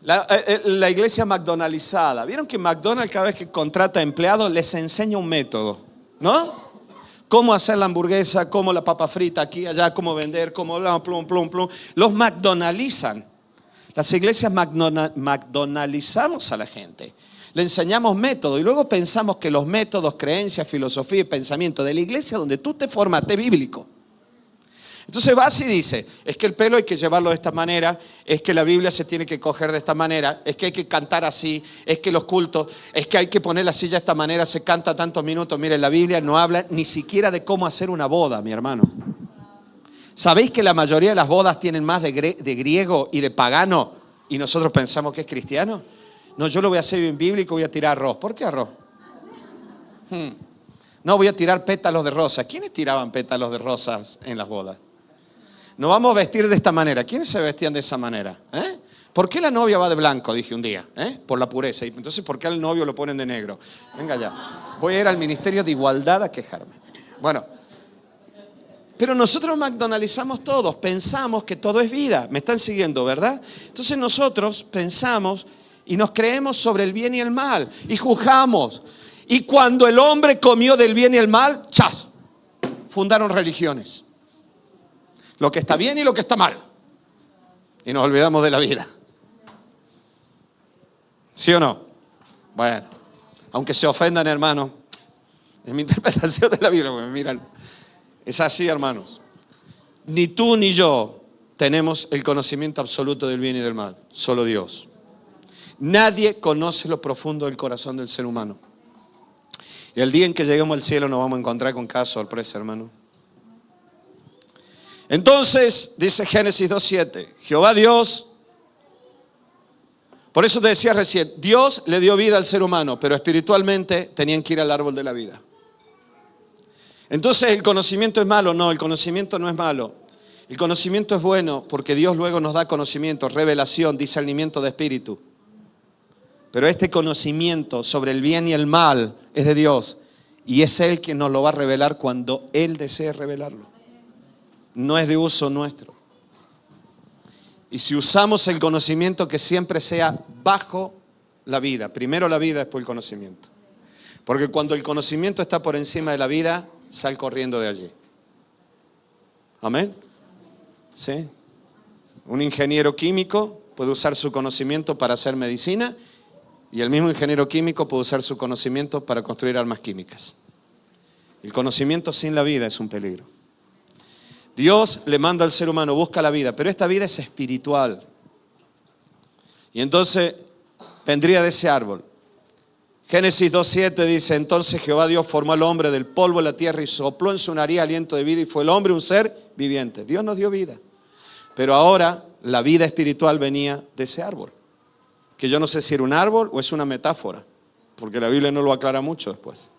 La iglesia McDonaldizada. ¿Vieron que McDonald's cada vez que contrata empleados les enseña un método? ¿No? Cómo hacer la hamburguesa, cómo la papa frita aquí, allá, cómo vender, cómo plum, plum, plum. Los McDonaldizan. Las iglesias McDonaldizamos a la gente. Le enseñamos métodos y luego pensamos que los métodos, creencias, filosofía y pensamiento de la iglesia donde tú te formaste bíblico. Entonces vas y dice, es que el pelo hay que llevarlo de esta manera, es que la Biblia se tiene que coger de esta manera, es que hay que cantar así, es que los cultos, es que hay que poner la silla de esta manera, se canta tantos minutos. Mire, la Biblia no habla ni siquiera de cómo hacer una boda, mi hermano. ¿Sabéis que la mayoría de las bodas tienen más de griego y de pagano y nosotros pensamos que es cristiano? No, yo lo voy a hacer bien bíblico, voy a tirar arroz. ¿Por qué arroz? No, voy a tirar pétalos de rosa. ¿Quiénes tiraban pétalos de rosas en las bodas? Nos vamos a vestir de esta manera. ¿Quiénes se vestían de esa manera? ¿Por qué la novia va de blanco? Dije un día. Por la pureza. Y entonces, ¿por qué al novio lo ponen de negro? Venga ya. Voy a ir al Ministerio de Igualdad a quejarme. Bueno, pero nosotros McDonaldizamos todos. Pensamos que todo es vida. Me están siguiendo, ¿verdad? Entonces nosotros pensamos y nos creemos sobre el bien y el mal. Y juzgamos. Y cuando el hombre comió del bien y el mal, ¡chas! Fundaron religiones. Lo que está bien y lo que está mal. Y nos olvidamos de la vida. ¿Sí o no? Bueno, aunque se ofendan, hermanos, es mi interpretación de la Biblia. Miran, es así, hermanos. Ni tú ni yo tenemos el conocimiento absoluto del bien y del mal. Solo Dios. Nadie conoce lo profundo del corazón del ser humano. Y el día en que lleguemos al cielo nos vamos a encontrar con cada sorpresa, hermano. Entonces, dice Génesis 2:7, Jehová Dios, por eso te decía recién, Dios le dio vida al ser humano, pero espiritualmente tenían que ir al árbol de la vida. Entonces, ¿el conocimiento es malo? No, el conocimiento no es malo. El conocimiento es bueno porque Dios luego nos da conocimiento, revelación, discernimiento de espíritu. Pero este conocimiento sobre el bien y el mal es de Dios y es Él quien nos lo va a revelar cuando Él desee revelarlo. No es de uso nuestro. Y si usamos el conocimiento, que siempre sea bajo la vida. Primero la vida, después el conocimiento. Porque cuando el conocimiento está por encima de la vida, sal corriendo de allí. ¿Amén? ¿Sí? Un ingeniero químico puede usar su conocimiento para hacer medicina y el mismo ingeniero químico puede usar su conocimiento para construir armas químicas. El conocimiento sin la vida es un peligro. Dios le manda al ser humano, busca la vida, pero esta vida es espiritual. Y entonces vendría de ese árbol. Génesis 2:7 dice, entonces Jehová Dios formó al hombre del polvo de la tierra y sopló en su nariz aliento de vida y fue el hombre un ser viviente. Dios nos dio vida. Pero ahora la vida espiritual venía de ese árbol. Que yo no sé si era un árbol o es una metáfora, porque la Biblia no lo aclara mucho después.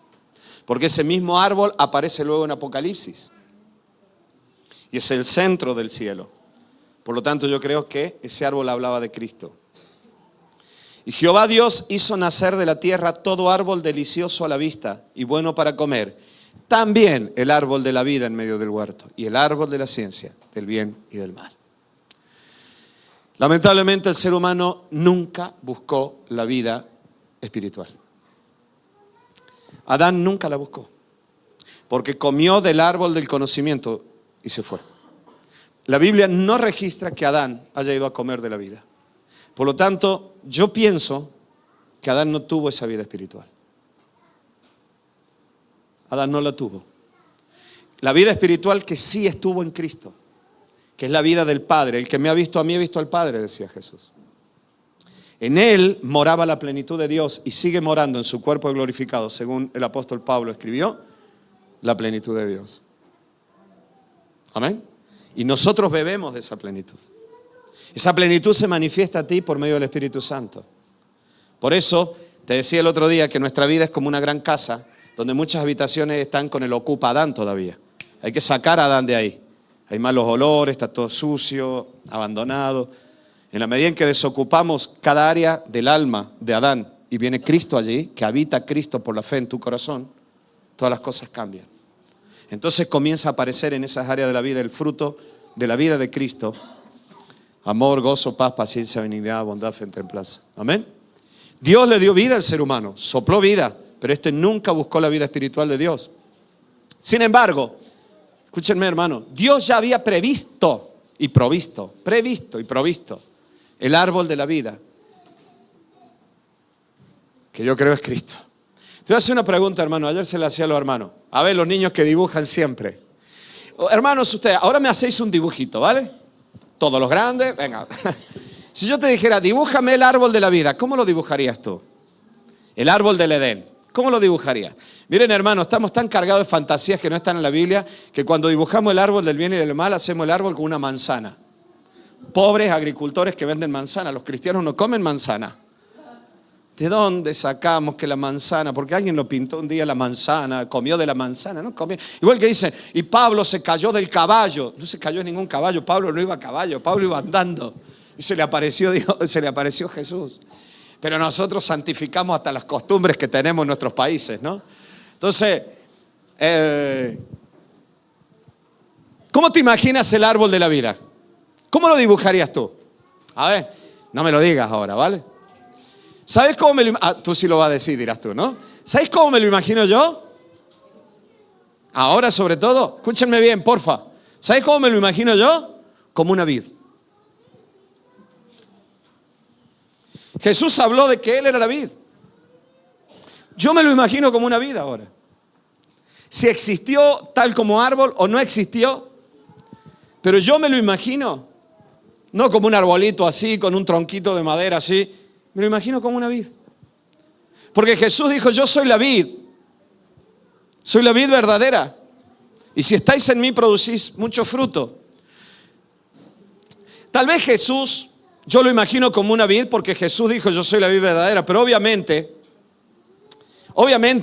Porque ese mismo árbol aparece luego en Apocalipsis. Y es el centro del cielo. Por lo tanto, yo creo que ese árbol hablaba de Cristo. Y Jehová Dios hizo nacer de la tierra todo árbol delicioso a la vista y bueno para comer. También el árbol de la vida en medio del huerto y el árbol de la ciencia, del bien y del mal. Lamentablemente el ser humano nunca buscó la vida espiritual. Adán nunca la buscó. Porque comió del árbol del conocimiento y se fue. La Biblia no registra que Adán haya ido a comer de la vida. Por lo tanto, yo pienso que Adán no tuvo esa vida espiritual. Adán no la tuvo. La vida espiritual que sí estuvo en Cristo, que es la vida del Padre. El que me ha visto a mí, ha visto al Padre, decía Jesús. En Él moraba la plenitud de Dios y sigue morando en su cuerpo glorificado, según el apóstol Pablo escribió, la plenitud de Dios. Amén. Y nosotros bebemos de esa plenitud. Esa plenitud se manifiesta a ti por medio del Espíritu Santo. Por eso te decía el otro día que nuestra vida es como una gran casa donde muchas habitaciones están con el ocupa Adán todavía. Hay que sacar a Adán de ahí. Hay malos olores, está todo sucio, abandonado. En la medida en que desocupamos cada área del alma de Adán y viene Cristo allí, que habita Cristo por la fe en tu corazón, todas las cosas cambian. Entonces comienza a aparecer en esas áreas de la vida el fruto de la vida de Cristo. Amor, gozo, paz, paciencia, benignidad, bondad, fe, templanza. Amén. Dios le dio vida al ser humano, sopló vida, pero este nunca buscó la vida espiritual de Dios. Sin embargo, escúchenme hermano, Dios ya había previsto y provisto el árbol de la vida, que yo creo es Cristo. Te voy a hacer una pregunta, hermano. Ayer se la hacía a los hermanos. A ver, los niños que dibujan siempre. Hermanos, ustedes, ahora me hacéis un dibujito, ¿vale? Todos los grandes, venga. Si yo te dijera, dibújame el árbol de la vida, ¿cómo lo dibujarías tú? El árbol del Edén, ¿cómo lo dibujarías? Miren, hermanos, estamos tan cargados de fantasías que no están en la Biblia, que cuando dibujamos el árbol del bien y del mal, hacemos el árbol con una manzana. Pobres agricultores que venden manzana, los cristianos no comen manzana. ¿De dónde sacamos que la manzana? Porque alguien lo pintó un día la manzana, comió de la manzana, no comió. Igual que dice, y Pablo se cayó del caballo. No se cayó en ningún caballo, Pablo no iba a caballo, Pablo iba andando. Y se le apareció Dios, se le apareció Jesús. Pero nosotros santificamos hasta las costumbres que tenemos en nuestros países, ¿no? Entonces, ¿cómo te imaginas el árbol de la vida? ¿Cómo lo dibujarías tú? A ver, no me lo digas ahora, ¿vale? ¿Sabes cómo me lo imagino? Tú sí lo vas a decir, dirás tú, ¿no? ¿Sabes cómo me lo imagino yo? Ahora sobre todo, escúchenme bien, porfa. ¿Sabes cómo me lo imagino yo? Como una vid. Jesús habló de que Él era la vid. Yo me lo imagino como una vid ahora. Si existió tal como árbol o no existió, pero yo me lo imagino, no como un arbolito así, con un tronquito de madera así, me lo imagino como una vid. Porque Jesús dijo, yo soy la vid verdadera. Y si estáis en mí, producís mucho fruto. Tal vez Jesús, yo lo imagino como una vid porque Jesús dijo, yo soy la vid verdadera. Pero obviamente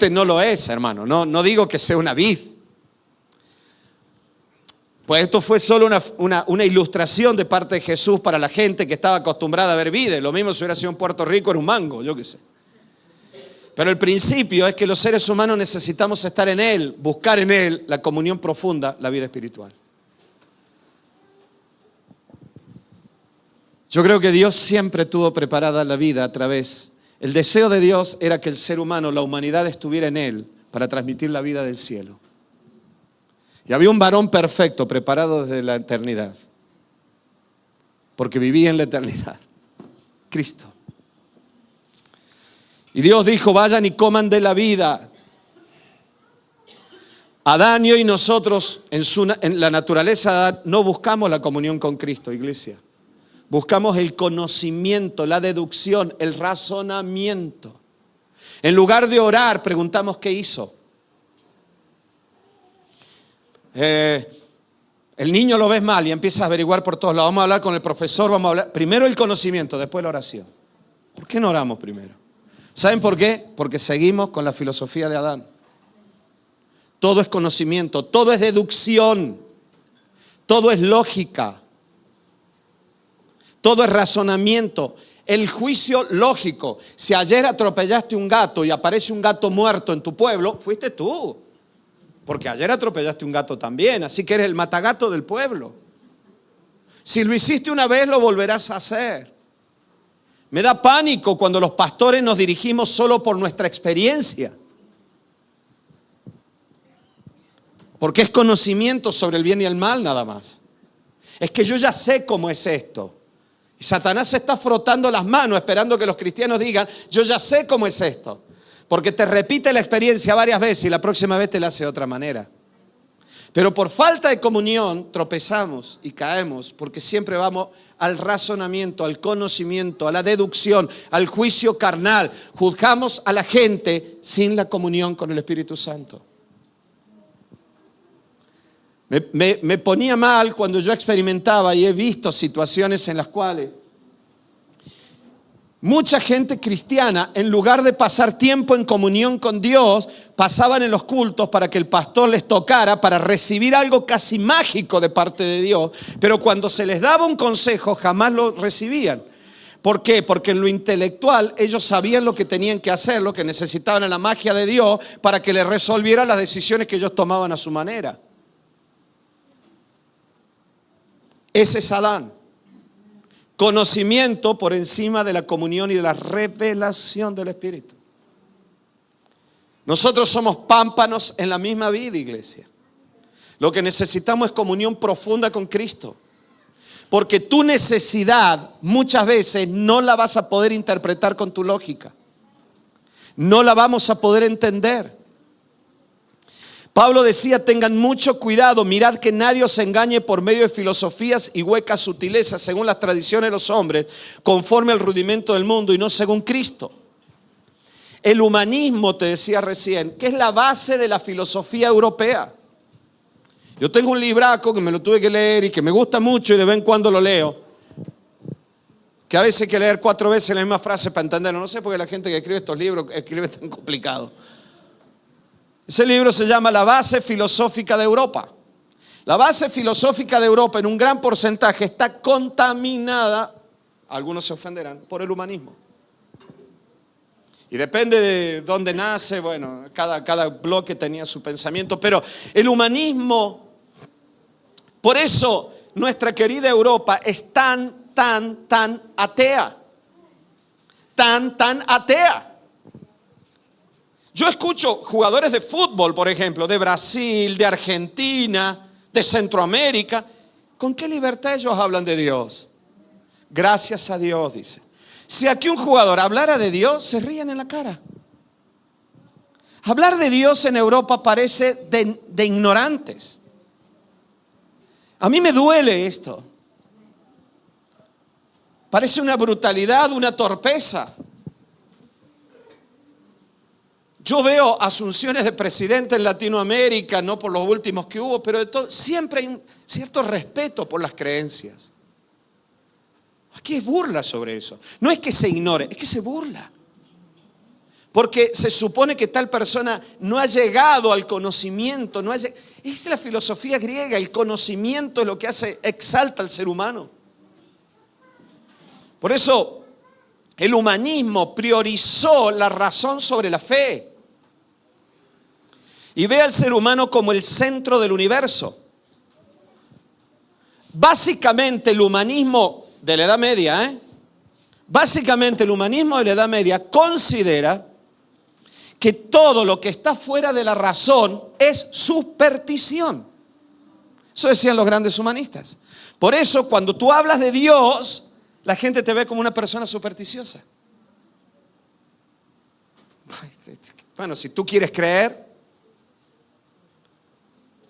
no lo es, hermano. No digo que sea una vid. Pues esto fue solo una ilustración de parte de Jesús para la gente que estaba acostumbrada a ver vides. Lo mismo si hubiera sido en Puerto Rico, era un mango, yo qué sé. Pero el principio es que los seres humanos necesitamos estar en Él, buscar en Él la comunión profunda, la vida espiritual. Yo creo que Dios siempre tuvo preparada la vida a través. El deseo de Dios era que el ser humano, la humanidad, estuviera en Él para transmitir la vida del cielo. Y había un varón perfecto preparado desde la eternidad, porque vivía en la eternidad, Cristo. Y Dios dijo, vayan y coman de la vida. Adán y nosotros en la naturaleza de Adán no buscamos la comunión con Cristo, iglesia. Buscamos el conocimiento, la deducción, el razonamiento. En lugar de orar, preguntamos qué hizo. El niño lo ves mal y empiezas a averiguar por todos lados. Vamos a hablar con el profesor, vamos a hablar. Primero el conocimiento, después la oración. ¿Por qué no oramos primero? ¿Saben por qué? Porque seguimos con la filosofía de Adán. Todo es conocimiento, todo es deducción, todo es lógica, todo es razonamiento. El juicio lógico. Si ayer atropellaste un gato y aparece un gato muerto en tu pueblo, fuiste tú. Porque ayer atropellaste un gato también, así que eres el matagato del pueblo. Si lo hiciste una vez, lo volverás a hacer. Me da pánico cuando los pastores nos dirigimos solo por nuestra experiencia. Porque es conocimiento sobre el bien y el mal nada más. Es que yo ya sé cómo es esto. Y Satanás se está frotando las manos esperando que los cristianos digan, yo ya sé cómo es esto. Porque te repite la experiencia varias veces y la próxima vez te la hace de otra manera. Pero por falta de comunión tropezamos y caemos, porque siempre vamos al razonamiento, al conocimiento, a la deducción, al juicio carnal. Juzgamos a la gente sin la comunión con el Espíritu Santo. Me ponía mal cuando yo experimentaba y he visto situaciones en las cuales mucha gente cristiana, en lugar de pasar tiempo en comunión con Dios, pasaban en los cultos para que el pastor les tocara, para recibir algo casi mágico de parte de Dios, pero cuando se les daba un consejo jamás lo recibían. ¿Por qué? Porque en lo intelectual ellos sabían lo que tenían que hacer, lo que necesitaban en la magia de Dios para que les resolviera las decisiones que ellos tomaban a su manera. Ese es Adán. Conocimiento por encima de la comunión y de la revelación del Espíritu. Nosotros somos pámpanos en la misma vida, iglesia. Lo que necesitamos es comunión profunda con Cristo. Porque tu necesidad muchas veces no la vas a poder interpretar con tu lógica. No la vamos a poder entender. Pablo decía, tengan mucho cuidado, mirad que nadie os engañe por medio de filosofías y huecas sutilezas, según las tradiciones de los hombres, conforme al rudimento del mundo y no según Cristo. El humanismo, te decía recién, que es la base de la filosofía europea. Yo tengo un libraco que me lo tuve que leer y que me gusta mucho y de vez en cuando lo leo, que a veces hay que leer 4 veces la misma frase para entenderlo. No sé por qué la gente que escribe estos libros escribe tan complicado. Ese libro se llama La Base Filosófica de Europa. La base filosófica de Europa en un gran porcentaje está contaminada, algunos se ofenderán, por el humanismo. Y depende de dónde nace, bueno, cada bloque tenía su pensamiento, pero el humanismo, por eso nuestra querida Europa es tan atea. Tan atea. Yo escucho jugadores de fútbol, por ejemplo, de Brasil, de Argentina, de Centroamérica. ¿Con qué libertad ellos hablan de Dios? Gracias a Dios, dice. Si aquí un jugador hablara de Dios, se ríen en la cara. Hablar de Dios en Europa parece de ignorantes. A mí me duele esto. Parece una brutalidad, una torpeza. Yo veo asunciones de presidente en Latinoamérica, no por los últimos que hubo, pero de todo, siempre hay un cierto respeto por las creencias. Aquí es burla sobre eso. No es que se ignore, es que se burla. Porque se supone que tal persona no ha llegado al conocimiento. Es la filosofía griega, el conocimiento es lo que exalta al ser humano. Por eso el humanismo priorizó la razón sobre la fe. Y ve al ser humano como el centro del universo. Básicamente el humanismo de la Edad Media, básicamente el humanismo de la Edad Media considera que todo lo que está fuera de la razón es superstición. Eso decían los grandes humanistas. Por eso cuando tú hablas de Dios, la gente te ve como una persona supersticiosa. Bueno, si tú quieres creer,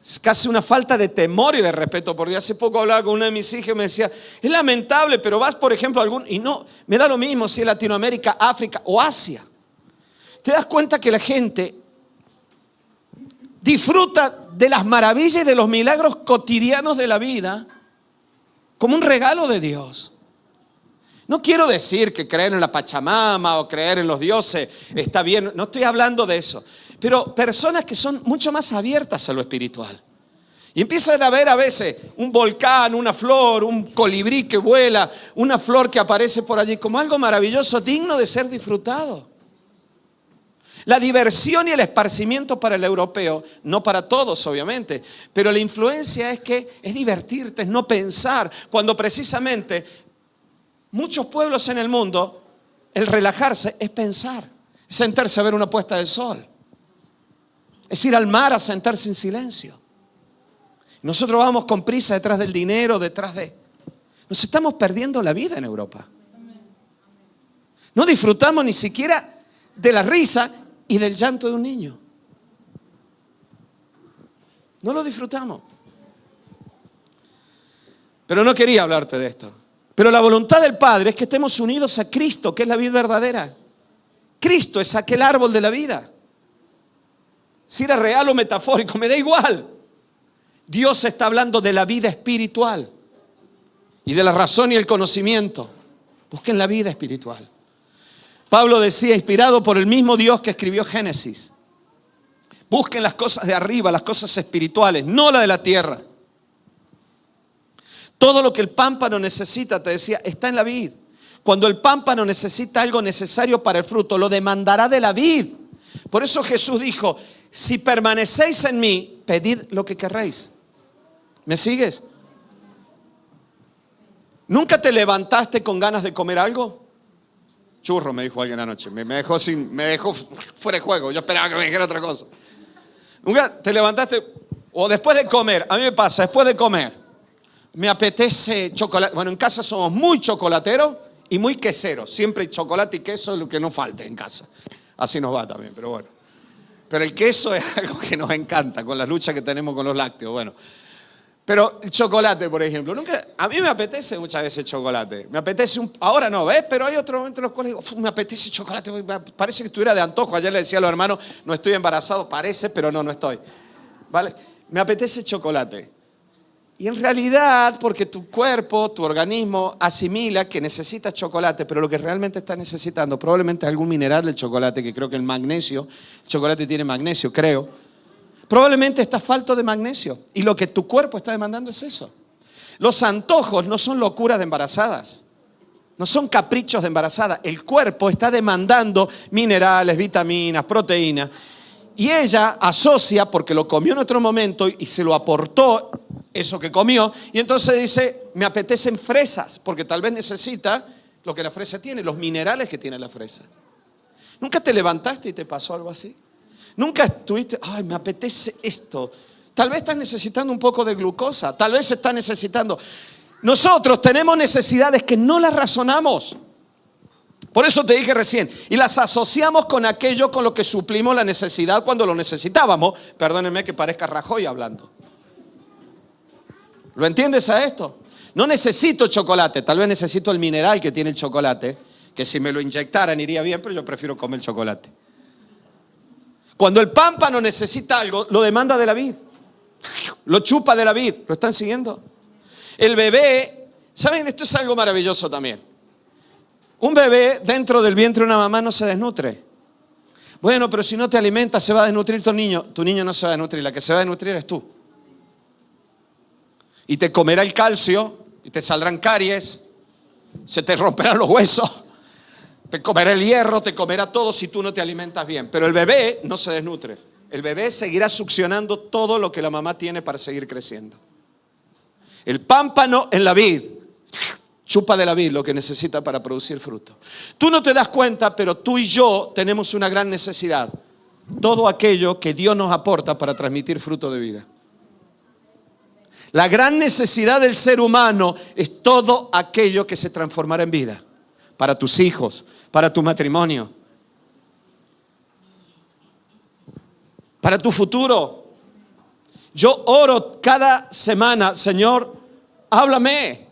es casi una falta de temor y de respeto por Dios. Hace poco hablaba con una de mis hijas y me decía, es lamentable, pero vas, por ejemplo, a algún... Y no, me da lo mismo si es Latinoamérica, África o Asia. Te das cuenta que la gente disfruta de las maravillas y de los milagros cotidianos de la vida como un regalo de Dios. No quiero decir que creer en la Pachamama o creer en los dioses está bien, no estoy hablando de eso. Pero personas que son mucho más abiertas a lo espiritual. Y empiezan a ver a veces un volcán, una flor, un colibrí que vuela, una flor que aparece por allí como algo maravilloso, digno de ser disfrutado. La diversión y el esparcimiento para el europeo, no para todos obviamente, pero la influencia es que es divertirte, es no pensar, cuando precisamente muchos pueblos en el mundo, el relajarse es pensar, es sentarse a ver una puesta de sol, es ir al mar a sentarse en silencio. Nosotros vamos con prisa detrás del dinero, nos estamos perdiendo la vida en Europa. No disfrutamos ni siquiera de la risa y del llanto de un niño. No lo disfrutamos. Pero no quería hablarte de esto. Pero la voluntad del Padre es que estemos unidos a Cristo, que es la vida verdadera. Cristo es aquel árbol de la vida. Si era real o metafórico, me da igual. Dios está hablando de la vida espiritual y de la razón y el conocimiento. Busquen la vida espiritual. Pablo decía, inspirado por el mismo Dios que escribió Génesis, busquen las cosas de arriba, las cosas espirituales, no la de la tierra. Todo lo que el pámpano necesita, te decía, está en la vid. Cuando el pámpano necesita algo necesario para el fruto, lo demandará de la vid. Por eso Jesús dijo, si permanecéis en mí, pedid lo que querréis. ¿Me sigues? ¿Nunca te levantaste con ganas de comer algo? Churro, me dijo alguien anoche. Me dejó fuera de juego. Yo esperaba que me dijera otra cosa. ¿Nunca te levantaste? O después de comer. A mí me pasa, después de comer. Me apetece chocolate. Bueno, en casa somos muy chocolateros y muy queseros. Siempre chocolate y queso es lo que no falte en casa. Así nos va también, pero bueno. Pero el queso es algo que nos encanta con la lucha que tenemos con los lácteos. Bueno, pero el chocolate, por ejemplo. A mí me apetece muchas veces chocolate. Me apetece ahora no, ¿ves? Pero hay otros momentos en los cuales digo, me apetece chocolate. Parece que estuviera de antojo. Ayer le decía a los hermanos, no estoy embarazado. Parece, pero no estoy. ¿Vale? Me apetece chocolate. Y en realidad, porque tu cuerpo, tu organismo asimila que necesitas chocolate, pero lo que realmente está necesitando probablemente algún mineral del chocolate, que creo que el magnesio, el chocolate tiene magnesio, creo. Probablemente está falto de magnesio. Y lo que tu cuerpo está demandando es eso. Los antojos no son locuras de embarazadas. No son caprichos de embarazada. El cuerpo está demandando minerales, vitaminas, proteínas. Y ella asocia, porque lo comió en otro momento y se lo aportó eso que comió, y entonces dice, me apetecen fresas, porque tal vez necesita lo que la fresa tiene, los minerales que tiene la fresa. ¿Nunca te levantaste y te pasó algo así? ¿Nunca estuviste, ay, me apetece esto? Tal vez estás necesitando un poco de glucosa, tal vez estás necesitando. Nosotros tenemos necesidades que no las razonamos. Por eso te dije recién, y las asociamos con aquello con lo que suplimos la necesidad cuando lo necesitábamos. Perdónenme que parezca Rajoy hablando. ¿Lo entiendes a esto? No necesito chocolate, tal vez necesito el mineral que tiene el chocolate, que si me lo inyectaran iría bien, pero yo prefiero comer el chocolate. Cuando el pámpano necesita algo, lo demanda de la vid. Lo chupa de la vid. ¿Lo están siguiendo? El bebé, ¿saben? Esto es algo maravilloso también. Un bebé dentro del vientre de una mamá no se desnutre. Bueno, pero si no te alimentas se va a desnutrir tu niño. Tu niño no se va a desnutrir, la que se va a desnutrir es tú. Y te comerá el calcio, y te saldrán caries, se te romperán los huesos, te comerá el hierro, te comerá todo si tú no te alimentas bien. Pero el bebé no se desnutre. El bebé seguirá succionando todo lo que la mamá tiene para seguir creciendo. El pámpano en la vid chupa de la vid lo que necesita para producir fruto. Tú no te das cuenta, pero tú y yo tenemos una gran necesidad. Todo aquello que Dios nos aporta para transmitir fruto de vida. La gran necesidad del ser humano es todo aquello que se transformará en vida. Para tus hijos, para tu matrimonio, para tu futuro. Yo oro cada semana, Señor, háblame.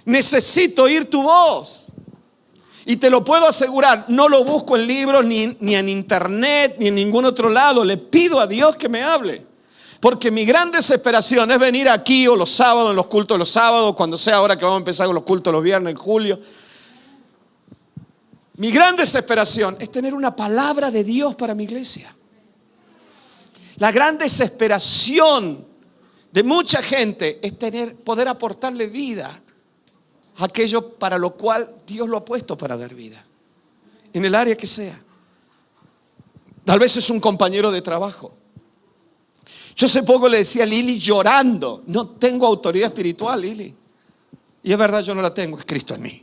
Necesito oír tu voz. Y te lo puedo asegurar, no lo busco en libros, ni en internet, ni en ningún otro lado. Le pido a Dios que me hable. Porque mi gran desesperación es venir aquí o los sábados, en los cultos de los sábados, cuando sea ahora que vamos a empezar con los cultos los viernes en julio. Mi gran desesperación es tener una palabra de Dios para mi iglesia. La gran desesperación de mucha gente es poder aportarle vida a aquello para lo cual Dios lo ha puesto para dar vida. En el área que sea. Tal vez es un compañero de trabajo. Yo hace poco le decía a Lili llorando, no tengo autoridad espiritual, Lili. Y es verdad, yo no la tengo, es Cristo en mí.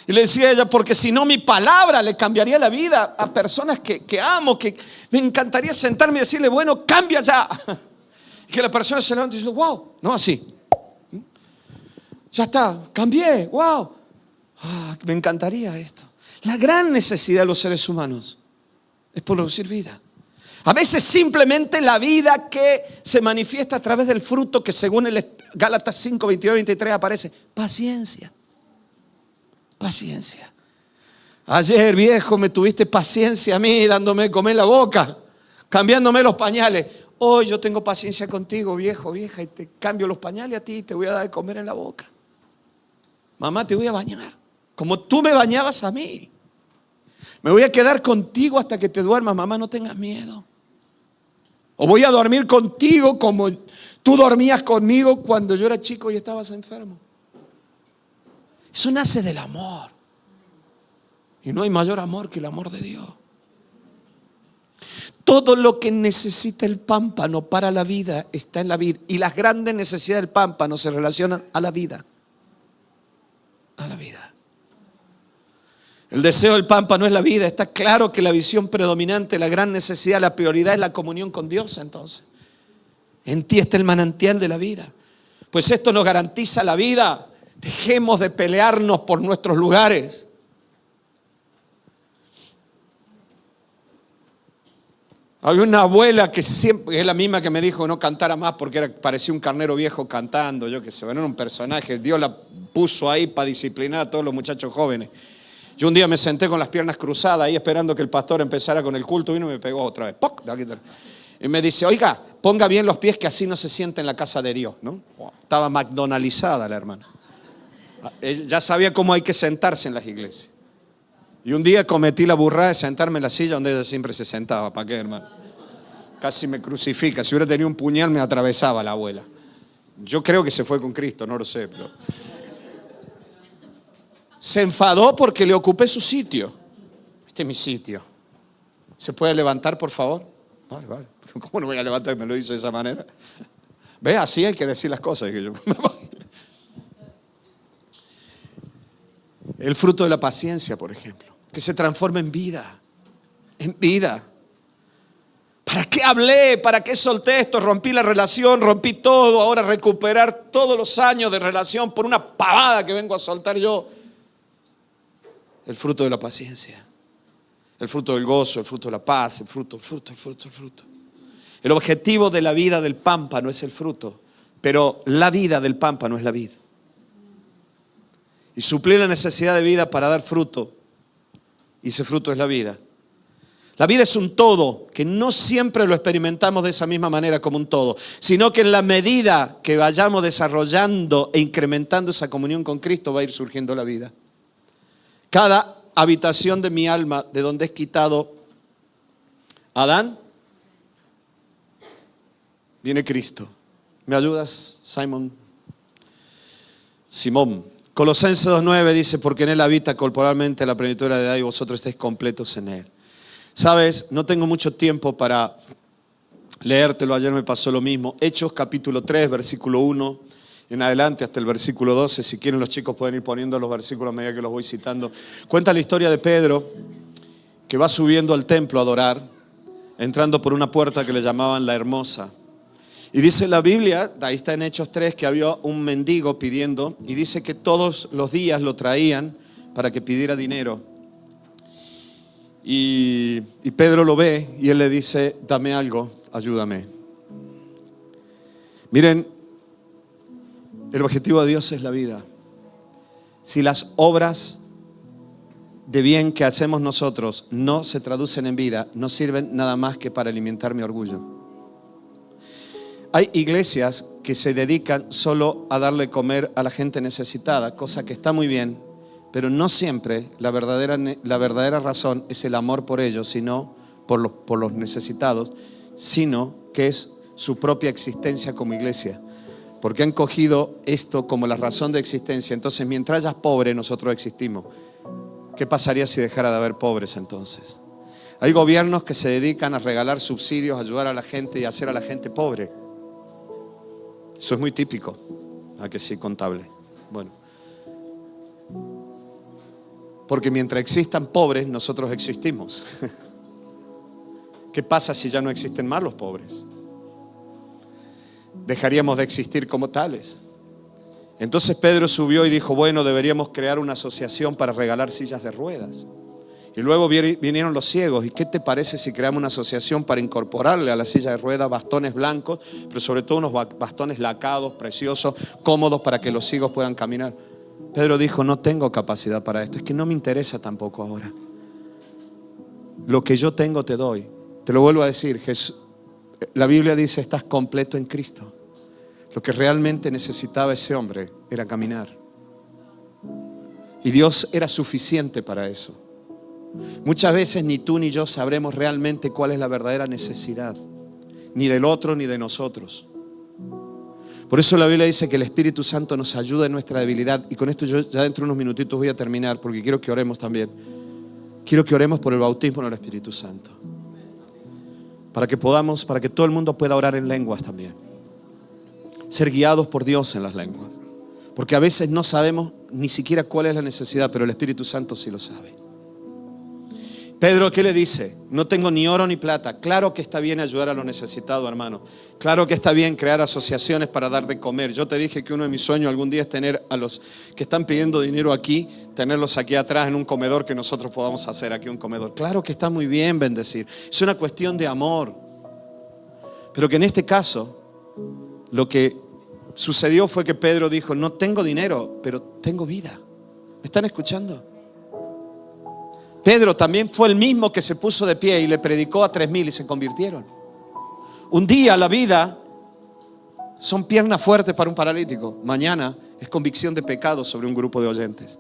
Y le decía a ella, porque si no mi palabra le cambiaría la vida a personas que amo, que me encantaría sentarme y decirle, bueno, cambia ya. Y que la persona se levante y dice, wow, no así. Ya está, cambié, wow. Me encantaría esto. La gran necesidad de los seres humanos es producir vida. A veces simplemente la vida que se manifiesta a través del fruto que según el Gálatas 5, 22, 23 aparece. Paciencia. Paciencia. Ayer, viejo, me tuviste paciencia a mí dándome de comer la boca, cambiándome los pañales. Hoy yo tengo paciencia contigo, viejo, vieja, y te cambio los pañales a ti y te voy a dar de comer en la boca. Mamá, te voy a bañar como tú me bañabas a mí. Me voy a quedar contigo hasta que te duermas. Mamá, no tengas miedo. O voy a dormir contigo como tú dormías conmigo cuando yo era chico y estabas enfermo. Eso nace del amor. Y no hay mayor amor que el amor de Dios. Todo lo que necesita el pámpano para la vida está en la vid. Y las grandes necesidades del pámpano se relacionan a la vida. A la vida. El deseo del pámpano es la vida. Está claro que la visión predominante, la gran necesidad, la prioridad es la comunión con Dios entonces. En ti está el manantial de la vida. Pues esto nos garantiza la vida. Dejemos de pelearnos por nuestros lugares. Había una abuela que siempre, es la misma que me dijo que no cantara más porque parecía un carnero viejo cantando, yo qué sé, bueno, era un personaje, Dios la puso ahí para disciplinar a todos los muchachos jóvenes. Yo un día me senté con las piernas cruzadas ahí esperando que el pastor empezara con el culto y vino y me pegó otra vez. ¡Poc! Y me dice, oiga, ponga bien los pies que así no se siente en la casa de Dios, ¿no? Estaba McDonaldizada la hermana. Ya sabía cómo hay que sentarse en las iglesias. Y un día cometí la burrada de sentarme en la silla donde ella siempre se sentaba. ¿Para qué, hermano? Casi me crucifica. Si hubiera tenido un puñal me atravesaba la abuela. Yo creo que se fue con Cristo, no lo sé, pero... Se enfadó porque le ocupé su sitio. Este es mi sitio. ¿Se puede levantar, por favor? Vale, vale. ¿Cómo no voy a levantar? Me lo hizo de esa manera. Ve, así hay que decir las cosas. El fruto de la paciencia, por ejemplo, que se transforma en vida. En vida. ¿Para qué hablé? ¿Para qué solté esto? Rompí la relación, rompí todo. Ahora recuperar todos los años de relación por una pavada que vengo a soltar yo. El fruto de la paciencia. El fruto del gozo, el fruto de la paz, el fruto. El objetivo de la vida del pámpano es el fruto, pero la vida del pámpano es la vid. Y suplir la necesidad de vida para dar fruto. Y ese fruto es la vida. La vida es un todo, que no siempre lo experimentamos de esa misma manera como un todo, sino que en la medida que vayamos desarrollando e incrementando esa comunión con Cristo va a ir surgiendo la vida. Cada habitación de mi alma, de donde es quitado Adán, viene Cristo. ¿Me ayudas, Simón? Colosenses 2:9 dice, porque en Él habita corporalmente la plenitud de la deidad y vosotros estáis completos en Él. Sabes, no tengo mucho tiempo para leértelo, ayer me pasó lo mismo. Hechos capítulo 3, versículo 1 en adelante hasta el versículo 12. Si quieren los chicos pueden ir poniendo los versículos a medida que los voy citando. Cuenta la historia de Pedro, que va subiendo al templo a adorar, entrando por una puerta que le llamaban la Hermosa. Y dice la Biblia, ahí está en Hechos 3, que había un mendigo pidiendo, y dice que todos los días lo traían para que pidiera dinero. Y Pedro lo ve y él le dice, dame algo, ayúdame. Miren, el objetivo de Dios es la vida. Si las obras de bien que hacemos nosotros no se traducen en vida, no sirven nada más que para alimentar mi orgullo. Hay iglesias que se dedican solo a darle comer a la gente necesitada, cosa que está muy bien, pero no siempre la verdadera razón es el amor por ellos, sino por los necesitados, sino que es su propia existencia como iglesia. Porque han cogido esto como la razón de existencia. Entonces, mientras hayas pobre, nosotros existimos. ¿Qué pasaría si dejara de haber pobres entonces? Hay gobiernos que se dedican a regalar subsidios, a ayudar a la gente y a hacer a la gente pobre. Eso es muy típico. ¿A que sí, contable? Bueno. Porque mientras existan pobres, nosotros existimos. ¿Qué pasa si ya no existen más los pobres? Dejaríamos de existir como tales. Entonces Pedro subió y dijo, bueno, deberíamos crear una asociación para regalar sillas de ruedas. Y luego vinieron los ciegos. ¿Y qué te parece si creamos una asociación para incorporarle a la silla de ruedas bastones blancos, pero sobre todo unos bastones lacados, preciosos, cómodos para que los ciegos puedan caminar? Pedro dijo, no tengo capacidad para esto. Es que no me interesa tampoco ahora. Lo que yo tengo te doy. Te lo vuelvo a decir, la Biblia dice, estás completo en Cristo. Lo que realmente necesitaba ese hombre era caminar. Y Dios era suficiente para eso. Muchas veces ni tú ni yo sabremos realmente cuál es la verdadera necesidad, ni del otro ni de nosotros. Por eso la Biblia dice que el Espíritu Santo nos ayuda en nuestra debilidad. Y con esto yo ya dentro de unos minutitos voy a terminar, porque quiero que oremos también. Quiero que oremos por el bautismo en el Espíritu Santo, para que todo el mundo pueda orar en lenguas también, ser guiados por Dios en las lenguas, porque a veces no sabemos ni siquiera cuál es la necesidad, pero el Espíritu Santo sí lo sabe. Pedro, ¿qué le dice? No tengo ni oro ni plata. Claro que está bien ayudar a los necesitados, hermano. Claro que está bien crear asociaciones para dar de comer. Yo te dije que uno de mis sueños algún día es tener a los que están pidiendo dinero aquí, tenerlos aquí atrás en un comedor que nosotros podamos hacer aquí un comedor. Claro que está muy bien bendecir. Es una cuestión de amor. Pero que en este caso, lo que sucedió fue que Pedro dijo, no tengo dinero, pero tengo vida. ¿Me están escuchando? Pedro también fue el mismo que se puso de pie y le predicó a 3,000 y se convirtieron. Un día la vida son piernas fuertes para un paralítico. Mañana es convicción de pecado sobre un grupo de oyentes.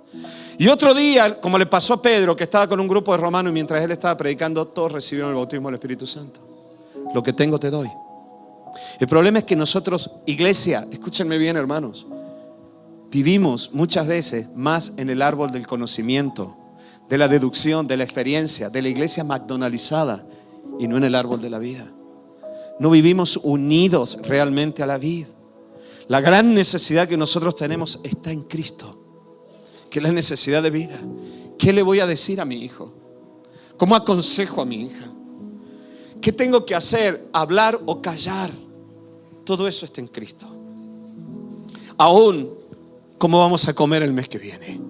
Y otro día, como le pasó a Pedro, que estaba con un grupo de romanos y mientras él estaba predicando, todos recibieron el bautismo del Espíritu Santo. Lo que tengo te doy. El problema es que nosotros, iglesia, escúchenme bien, hermanos, vivimos muchas veces más en el árbol del conocimiento, de la deducción, de la experiencia, de la iglesia McDonaldizada y no en el árbol de la vida. No vivimos unidos realmente a la vid. La gran necesidad que nosotros tenemos está en Cristo, que es la necesidad de vida. ¿Qué le voy a decir a mi hijo? ¿Cómo aconsejo a mi hija? ¿Qué tengo que hacer? ¿Hablar o callar? Todo eso está en Cristo. Aún, ¿cómo vamos a comer el mes que viene?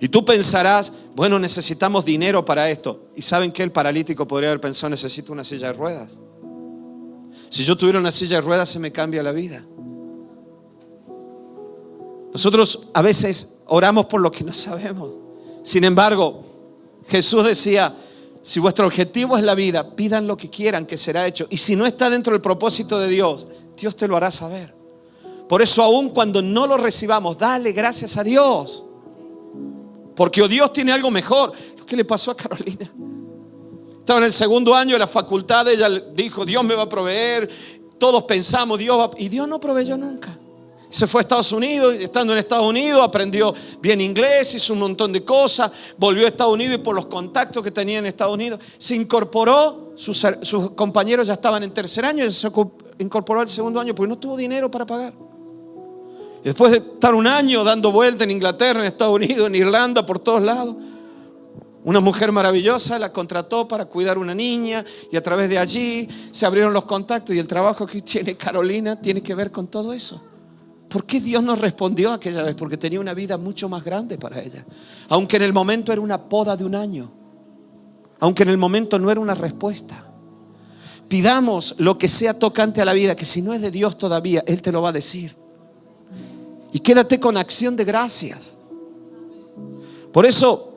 Y tú pensarás, bueno, necesitamos dinero para esto. ¿Y saben qué? El paralítico podría haber pensado, necesito una silla de ruedas. Si yo tuviera una silla de ruedas, se me cambia la vida. Nosotros a veces oramos por lo que no sabemos. Sin embargo, Jesús decía, si vuestro objetivo es la vida, pidan lo que quieran que será hecho. Y si no está dentro del propósito de Dios, Dios te lo hará saber. Por eso aún cuando no lo recibamos, dale gracias a Dios. Porque Dios tiene algo mejor. Lo que le pasó a Carolina. Estaba en el segundo año de la facultad. Ella dijo, Dios me va a proveer. Todos pensamos, Dios va. Y Dios no proveyó nunca. Se fue a Estados Unidos. Estando en Estados Unidos aprendió bien inglés. Hizo un montón de cosas. Volvió a Estados Unidos y por los contactos que tenía en Estados Unidos se incorporó. Sus compañeros ya estaban en tercer año. Y se incorporó al segundo año porque no tuvo dinero para pagar. Y después de estar un año dando vuelta en Inglaterra, en Estados Unidos, en Irlanda, por todos lados, una mujer maravillosa la contrató para cuidar una niña y a través de allí se abrieron los contactos y el trabajo que tiene Carolina tiene que ver con todo eso. ¿Por qué Dios no respondió aquella vez? Porque tenía una vida mucho más grande para ella. Aunque en el momento era una poda de un año. Aunque en el momento no era una respuesta. Pidamos lo que sea tocante a la vida, que si no es de Dios todavía, Él te lo va a decir. Y quédate con acción de gracias. Por eso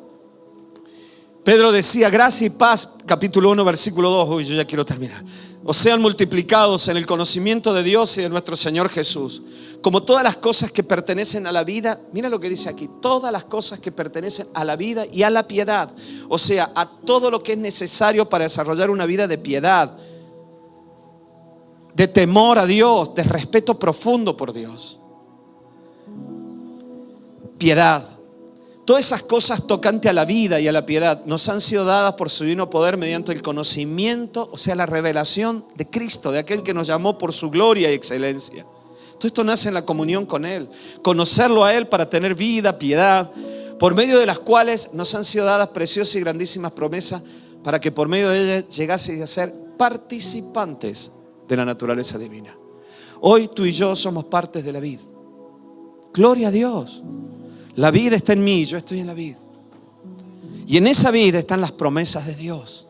Pedro decía, gracia y paz, capítulo 1, versículo 2. Uy, yo ya quiero terminar. Os sean multiplicados en el conocimiento de Dios y de nuestro Señor Jesús, como todas las cosas que pertenecen a la vida. Mira lo que dice aquí, todas las cosas que pertenecen a la vida y a la piedad. O sea, a todo lo que es necesario para desarrollar una vida de piedad, de temor a Dios, de respeto profundo por Dios. Piedad. Todas esas cosas tocante a la vida y a la piedad nos han sido dadas por su divino poder mediante el conocimiento, o sea, la revelación de Cristo, de aquel que nos llamó por su gloria y excelencia. Todo esto nace en la comunión con Él. Conocerlo a Él para tener vida, piedad, por medio de las cuales nos han sido dadas preciosas y grandísimas promesas para que por medio de ellas llegase a ser participantes de la naturaleza divina. Hoy tú y yo somos partes de la vid. Gloria a Dios. La vida está en mí, yo estoy en la vid. Y en esa vid están las promesas de Dios,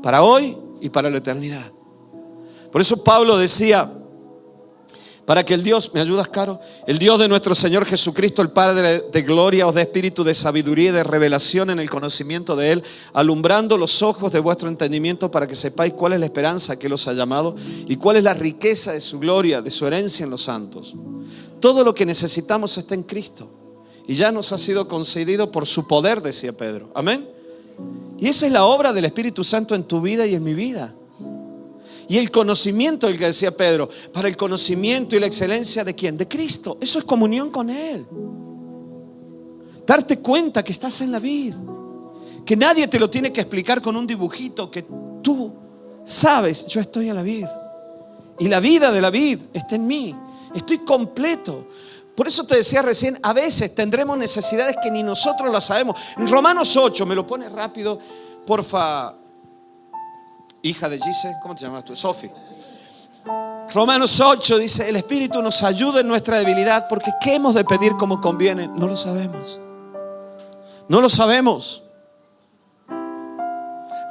para hoy y para la eternidad. Por eso Pablo decía, para que el Dios, ¿me ayudas, Caro? El Dios de nuestro Señor Jesucristo, el Padre de gloria, os dé espíritu de sabiduría y de revelación en el conocimiento de Él, alumbrando los ojos de vuestro entendimiento para que sepáis cuál es la esperanza que Él os ha llamado y cuál es la riqueza de su gloria, de su herencia en los santos. Todo lo que necesitamos está en Cristo y ya nos ha sido concedido por su poder, decía Pedro. Amén. Y esa es la obra del Espíritu Santo en tu vida y en mi vida. Y el conocimiento, el que decía Pedro, para el conocimiento y la excelencia ¿de quién? De Cristo. Eso es comunión con Él. Darte cuenta que estás en la vid, que nadie te lo tiene que explicar con un dibujito, que tú sabes, yo estoy en la vid y la vida de la vid está en mí. Estoy completo. Por eso te decía recién, a veces tendremos necesidades que ni nosotros las sabemos. En Romanos 8, me lo pones rápido, porfa. Hija de Gise, ¿cómo te llamas tú? Sofi. Romanos 8 dice, el Espíritu nos ayuda en nuestra debilidad, porque ¿qué hemos de pedir como conviene? No lo sabemos. No lo sabemos.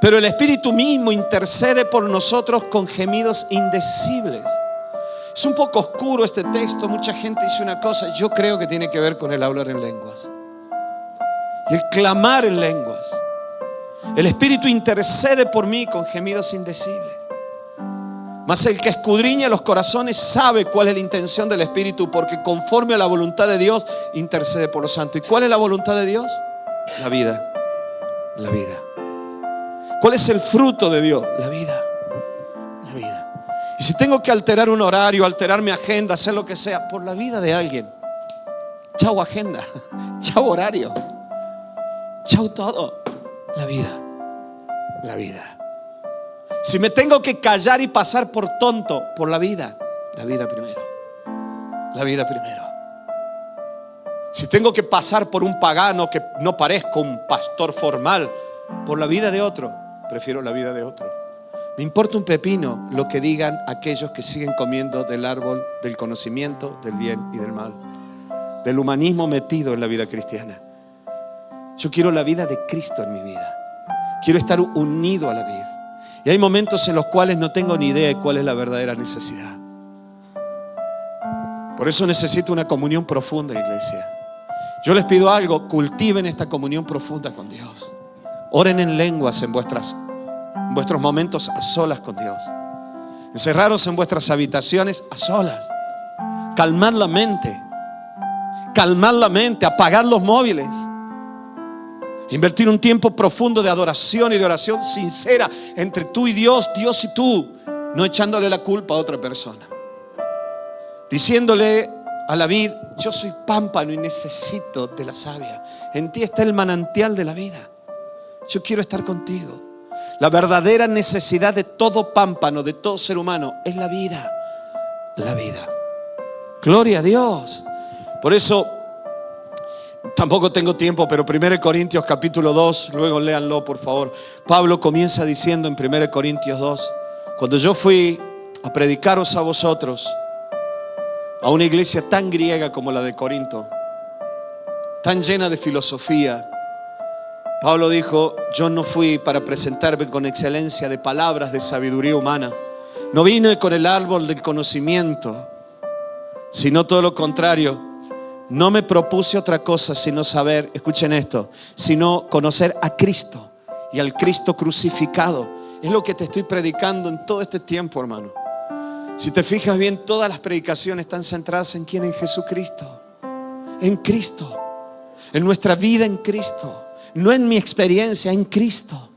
Pero el Espíritu mismo intercede por nosotros con gemidos indecibles. Es un poco oscuro este texto. Mucha gente dice una cosa. Yo creo que tiene que ver con el hablar en lenguas y el clamar en lenguas. El Espíritu intercede por mí con gemidos indecibles. Mas el que escudriña los corazones sabe cuál es la intención del Espíritu, porque conforme a la voluntad de Dios intercede por los santos. ¿Y cuál es la voluntad de Dios? La vida. La vida. ¿Cuál es el fruto de Dios? La vida. La vida. Y si tengo que alterar un horario, alterar mi agenda, hacer lo que sea, por la vida de alguien. Chau agenda. Chau horario. Chau todo. La vida. La vida. Si me tengo que callar y pasar por tonto, por la vida primero. La vida primero. Si tengo que pasar por un pagano que no parezco un pastor formal, por la vida de otro, prefiero la vida de otro. Me importa un pepino lo que digan aquellos que siguen comiendo del árbol del conocimiento del bien y del mal, del humanismo metido en la vida cristiana. Yo quiero la vida de Cristo en mi vida. Quiero estar unido a la vida. Y hay momentos en los cuales no tengo ni idea de cuál es la verdadera necesidad. Por eso necesito una comunión profunda, iglesia. Yo les pido algo, cultiven esta comunión profunda con Dios. Oren en lenguas en vuestros momentos a solas con Dios. Encerraros en vuestras habitaciones a solas. Calmad la mente. Calmad la mente, apagar los móviles. Invertir un tiempo profundo de adoración y de oración sincera entre tú y Dios, Dios y tú, no echándole la culpa a otra persona. Diciéndole a la vid, yo soy pámpano y necesito de la savia. En ti está el manantial de la vida. Yo quiero estar contigo. La verdadera necesidad de todo pámpano, de todo ser humano, es la vida. La vida. Gloria a Dios. Por eso, tampoco tengo tiempo, pero 1 Corintios capítulo 2, luego léanlo por favor. Pablo comienza diciendo en 1 Corintios 2, cuando yo fui a predicaros a vosotros, a una iglesia tan griega como la de Corinto, tan llena de filosofía, Pablo dijo, yo no fui para presentarme con excelencia de palabras de sabiduría humana. No vine con el árbol del conocimiento, sino todo lo contrario. No me propuse otra cosa sino saber, escuchen esto, sino conocer a Cristo y al Cristo crucificado. Es lo que te estoy predicando en todo este tiempo, hermano. Si te fijas bien, todas las predicaciones están centradas en quién, en Jesucristo. En Cristo. En nuestra vida en Cristo. No en mi experiencia, en Cristo.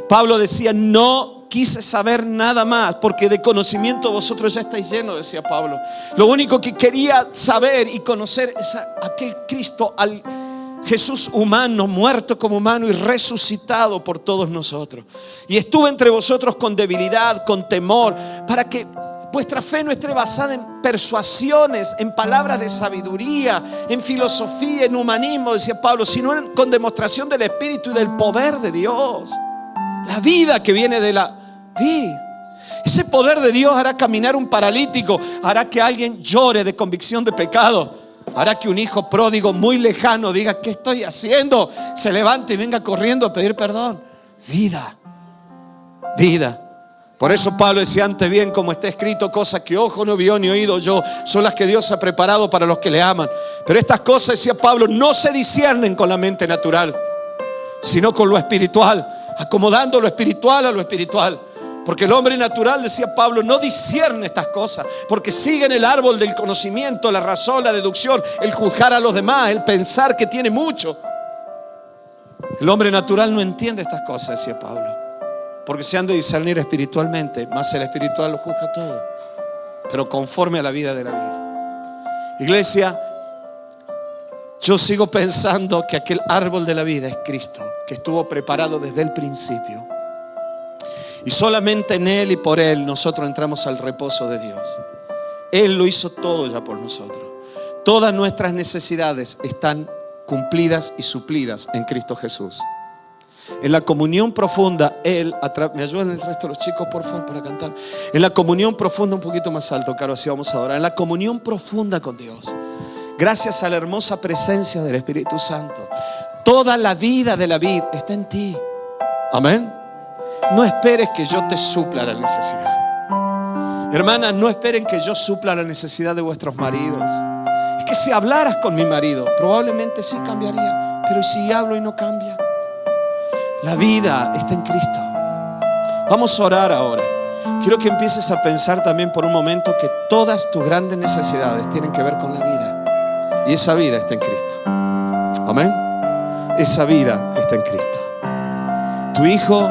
Pablo decía, no quise saber nada más, porque de conocimiento vosotros ya estáis llenos, decía Pablo. Lo único que quería saber y conocer es a aquel Cristo, al Jesús humano, muerto como humano y resucitado por todos nosotros. Y estuve entre vosotros con debilidad, con temor, para que vuestra fe no esté basada en persuasiones, en palabras de sabiduría, en filosofía, en humanismo, decía Pablo, sino con demostración del Espíritu y del poder de Dios. La vida que viene de la vida. Ese poder de Dios hará caminar un paralítico, hará que alguien llore de convicción de pecado, Hará que un hijo pródigo muy lejano diga: ¿qué estoy haciendo? Se levante y venga corriendo a pedir perdón. Vida. Vida. Por eso Pablo decía: antes bien, como está escrito, cosas que ojo no vio ni oído yo, son las que Dios ha preparado para los que le aman. Pero estas cosas, decía Pablo, no se disciernen con la mente natural, sino con lo espiritual, acomodando lo espiritual a lo espiritual. Porque el hombre natural, decía Pablo, no discierne estas cosas, porque sigue en el árbol del conocimiento, la razón, la deducción, el juzgar a los demás, el pensar que tiene mucho. El hombre natural no entiende estas cosas, decía Pablo, porque se han de discernir espiritualmente, más el espiritual lo juzga todo, pero conforme a la vida de la vida. Iglesia, yo sigo pensando que aquel árbol de la vida es Cristo, que estuvo preparado desde el principio. Y solamente en Él y por Él nosotros entramos al reposo de Dios. Él lo hizo todo ya por nosotros. Todas nuestras necesidades están cumplidas y suplidas en Cristo Jesús. En la comunión profunda, Él, me ayudan el resto de los chicos por favor para cantar. En la comunión profunda, un poquito más alto, Caro, así vamos a orar. En la comunión profunda con Dios, gracias a la hermosa presencia del Espíritu Santo, toda la vida de la vida está en ti. Amén. No esperes que yo te supla la necesidad. Hermanas, no esperen que yo supla la necesidad de vuestros maridos. Es que si hablaras con mi marido, probablemente sí cambiaría. Pero si hablo y no cambia, la vida está en Cristo. Vamos a orar ahora. Quiero que empieces a pensar también por un momento que todas tus grandes necesidades tienen que ver con la vida. Y esa vida está en Cristo. Amén. Esa vida está en Cristo. Tu hijo,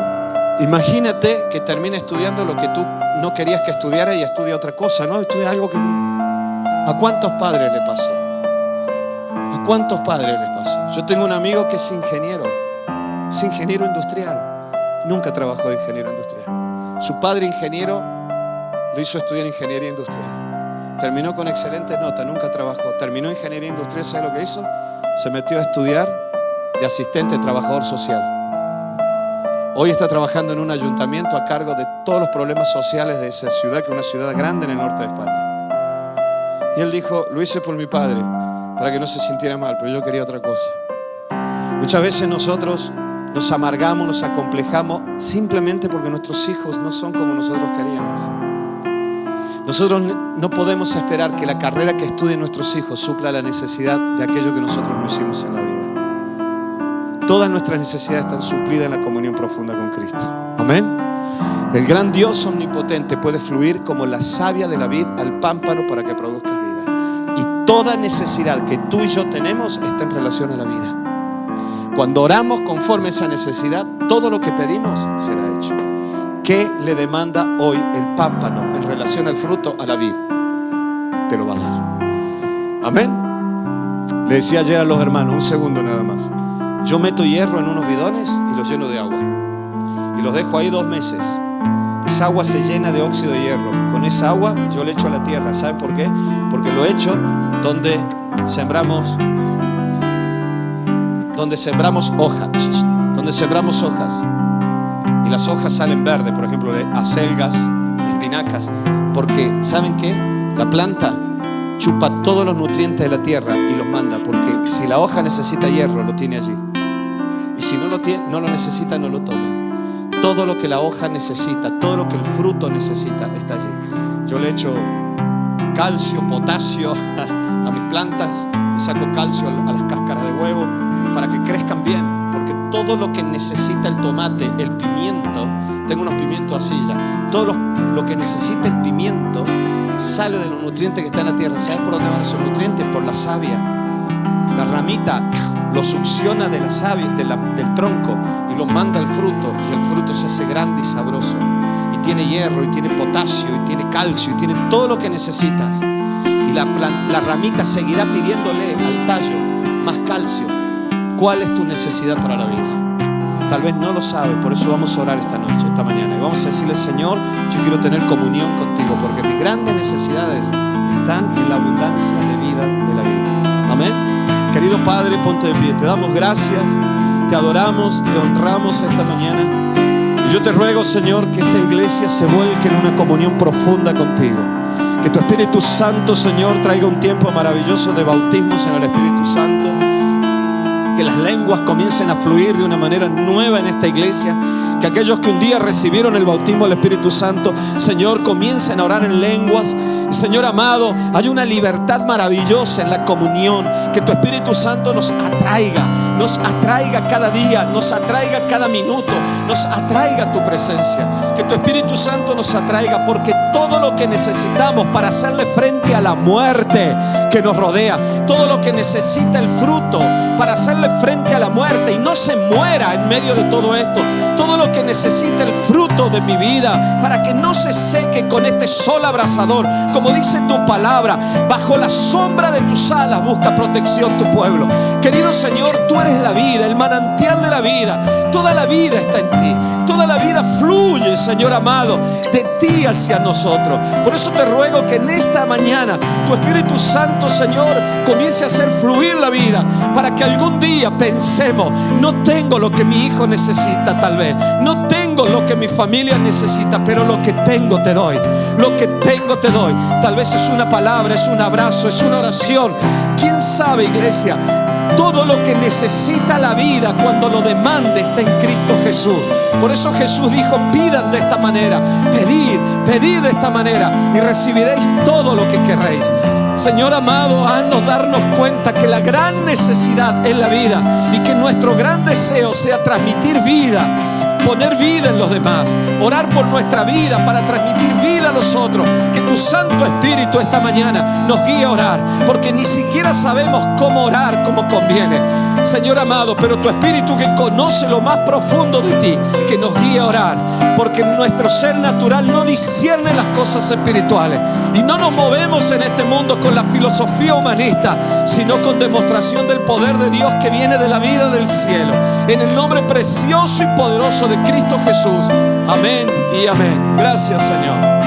imagínate que termina estudiando lo que tú no querías que estudiara y estudia otra cosa, ¿no? Estudia algo que no. ¿A cuántos padres le pasó? ¿A cuántos padres les pasó? Yo tengo un amigo que es ingeniero industrial. Nunca trabajó de ingeniero industrial. Su padre ingeniero lo hizo estudiar ingeniería industrial. Terminó con excelentes notas, nunca trabajó. Terminó ingeniería industrial, ¿sabe lo que hizo? Se metió a estudiar de asistente trabajador social. Hoy está trabajando en un ayuntamiento a cargo de todos los problemas sociales de esa ciudad, que es una ciudad grande en el norte de España. Y él dijo: lo hice por mi padre, para que no se sintiera mal, pero yo quería otra cosa. Muchas veces nosotros nos amargamos, nos acomplejamos simplemente porque nuestros hijos no son como nosotros queríamos. Nosotros no podemos esperar que la carrera que estudien nuestros hijos supla la necesidad de aquello que nosotros no hicimos en la vida. Todas nuestras necesidades están suplidas en la comunión profunda con Cristo. Amén. El gran Dios omnipotente puede fluir como la savia de la vid al pámpano para que produzca vida. Y toda necesidad que tú y yo tenemos está en relación a la vida. Cuando oramos conforme a esa necesidad, todo lo que pedimos será hecho. ¿Qué le demanda hoy el pámpano en relación al fruto? A la vid. Te lo va a dar. Amén. Le decía ayer a los hermanos, un segundo nada más. Yo meto hierro en unos bidones y los lleno de agua. Y los dejo ahí 2 meses. Esa agua se llena de óxido de hierro. Con esa agua yo le echo a la tierra. ¿Saben por qué? Porque lo echo donde sembramos hojas. Donde sembramos hojas. Y las hojas salen verdes. Por ejemplo, acelgas, espinacas. Porque, ¿saben qué? La planta chupa todos los nutrientes de la tierra y los manda. Porque si la hoja necesita hierro, lo tiene allí. Y si no lo necesita, no lo toma. Todo lo que la hoja necesita, todo lo que el fruto necesita, está allí. Yo le echo calcio, potasio a mis plantas. Le saco calcio a las cáscaras de huevo para que crezcan bien. Porque todo lo que necesita el tomate, el pimiento, tengo unos pimientos así ya. Todo lo que necesita el pimiento sale de los nutrientes que están en la tierra. ¿Sabes por dónde van esos nutrientes? Por la savia. La ramita lo succiona de la savia, del tronco, y lo manda al fruto, y el fruto se hace grande y sabroso, y tiene hierro, y tiene potasio, y tiene calcio, y tiene todo lo que necesitas. Y la ramita seguirá pidiéndole al tallo más calcio. ¿Cuál es tu necesidad para la vida? Tal vez no lo sabes, por eso vamos a orar esta noche, esta mañana, y vamos a decirle: Señor, yo quiero tener comunión contigo, porque mis grandes necesidades están en la abundancia de vida de la vida. Amén. Querido Padre, ponte de pie. Te damos gracias, te adoramos, te honramos esta mañana. Y yo te ruego, Señor, que esta iglesia se vuelque en una comunión profunda contigo. Que tu Espíritu Santo, Señor, traiga un tiempo maravilloso de bautismos en el Espíritu Santo. Que las lenguas comiencen a fluir de una manera nueva en esta iglesia. Que aquellos que un día recibieron el bautismo del Espíritu Santo, Señor, comiencen a orar en lenguas. Señor amado, hay una libertad maravillosa en la comunión. Que tu Espíritu Santo nos atraiga cada día, nos atraiga cada minuto, nos atraiga tu presencia. Que tu Espíritu Santo nos atraiga, porque todo lo que necesitamos para hacerle frente a la muerte que nos rodea, todo lo que necesita el fruto para hacerle frente a la muerte y no se muera en medio de todo esto, todo lo que necesita el fruto de mi vida para que no se seque con este sol abrasador, como dice tu palabra, bajo la sombra de tus alas busca protección tu pueblo. Querido Señor, tú eres la vida, el manantial de la vida. Toda la vida está en ti, toda la vida fluye, Señor amado, de ti hacia nosotros. Por eso te ruego que en esta mañana tu Espíritu Santo, Señor, comience a hacer fluir la vida, para que algún día pensemos: no tengo lo que mi hijo necesita, tal vez no tengo lo que mi familia necesita, pero lo que tengo te doy. Lo que tengo te doy. Tal vez es una palabra, es un abrazo, es una oración. ¿Quién sabe, iglesia? Todo lo que necesita la vida cuando lo demande está en Cristo Jesús. Por eso Jesús dijo: pidan de esta manera, pedid de esta manera y recibiréis todo lo que querréis. Señor amado, haznos darnos cuenta que la gran necesidad es la vida y que nuestro gran deseo sea transmitir vida, poner vida en los demás, orar por nuestra vida para transmitir vida a los otros. Que tu Santo Espíritu esta mañana nos guíe a orar, porque ni siquiera sabemos cómo orar como conviene, Señor amado, pero tu Espíritu, que conoce lo más profundo de ti, que nos guíe a orar, porque nuestro ser natural no discierne las cosas espirituales y no nos movemos en este mundo con la filosofía humanista, sino con demostración del poder de Dios que viene de la vida del cielo. En el nombre precioso y poderoso de Cristo Jesús. Amén y amén. Gracias, Señor.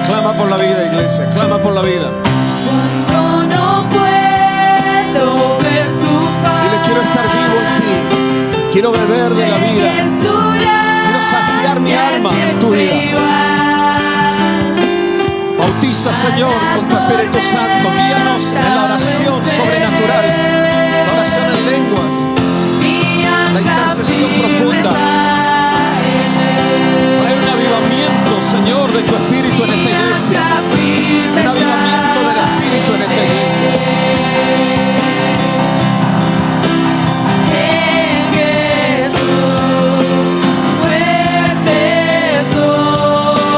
Clama por la vida, iglesia. Clama por la vida. Cuando no puedo ver su faz, dile: quiero estar vivo en ti. Quiero beber de la vida. Quiero saciar mi alma en tu vida. Bautiza, Señor, con tu Espíritu Santo. Guíanos en la oración sobrenatural, la oración en lenguas, la intercesión profunda. Trae un avivamiento, Señor, de tu Espíritu en esta iglesia. Un avivamiento del Espíritu en esta iglesia.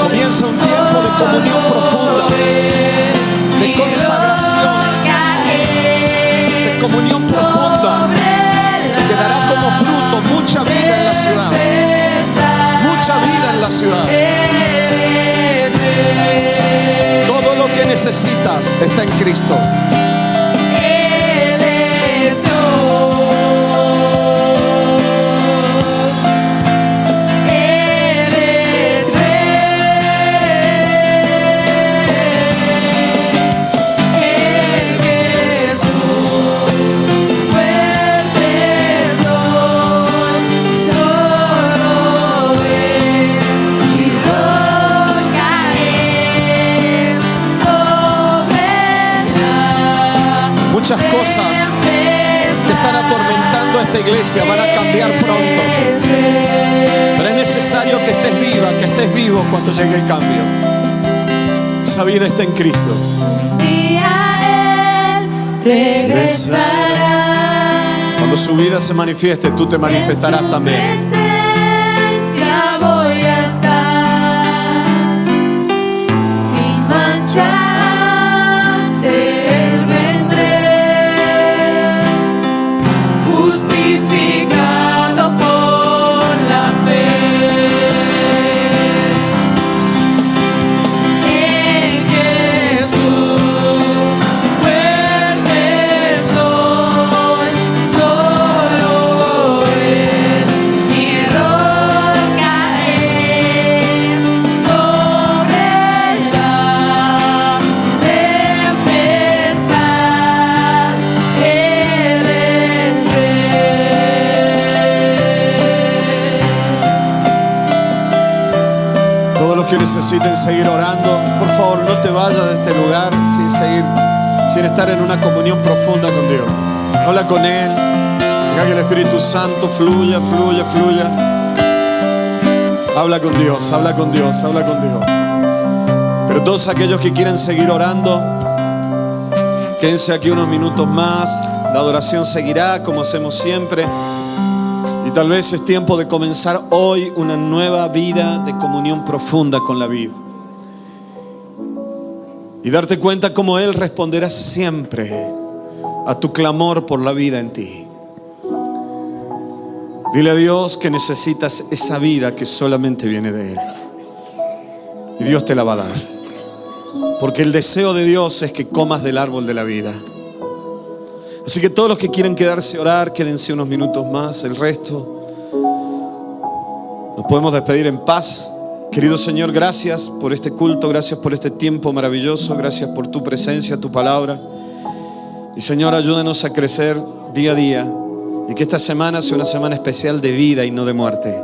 Comienza un tiempo de comunión profunda, de consagración, de comunión profunda, que dará como fruto mucha vida en la ciudad. Mucha vida en la ciudad. Todo lo que necesitas está en Cristo. muchas cosas que están atormentando a esta iglesia van a cambiar pronto. Pero es necesario que estés viva, que estés vivo cuando llegue el cambio. Esa vida está en Cristo. Y a Él regresará. Cuando su vida se manifieste, tú te manifestarás también. En su presencia voy a estar, sin mancha ante Él vendré, justificado por la fe. En Jesús fuerte soy, solo Él mi roca es, sobre la tempestad Él es fiel. Todos los que necesiten seguir orando, por favor, no te vayas de este lugar sin estar en una comunión profunda con Dios. Habla con Él. Deja que el Espíritu Santo fluya. Habla con Dios, habla con Dios. Pero todos aquellos que quieren seguir orando, quédense aquí unos minutos más. La adoración seguirá como hacemos siempre. Y tal vez es tiempo de comenzar hoy una nueva vida de comunión profunda con la vid. Y darte cuenta cómo Él responderá siempre a tu clamor por la vida en ti. Dile a Dios que necesitas esa vida que solamente viene de Él. Y Dios te la va a dar. Porque el deseo de Dios es que comas del árbol de la vida. Así que todos los que quieren quedarse a orar, quédense unos minutos más. El resto nos podemos despedir en paz. Querido Señor, gracias por este culto, gracias por este tiempo maravilloso, gracias por tu presencia, tu palabra. Y Señor, ayúdanos a crecer día a día y que esta semana sea una semana especial de vida y no de muerte.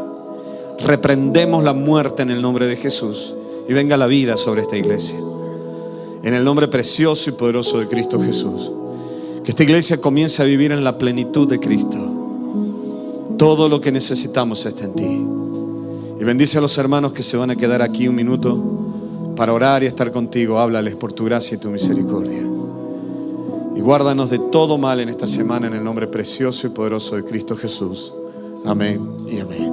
Reprendemos la muerte en el nombre de Jesús y venga la vida sobre esta iglesia. En el nombre precioso y poderoso de Cristo Jesús. Que esta iglesia comience a vivir en la plenitud de Cristo. Todo lo que necesitamos está en ti. Y bendice a los hermanos que se van a quedar aquí un minuto para orar y estar contigo. Háblales por tu gracia y tu misericordia. Y guárdanos de todo mal en esta semana en el nombre precioso y poderoso de Cristo Jesús. Amén y amén.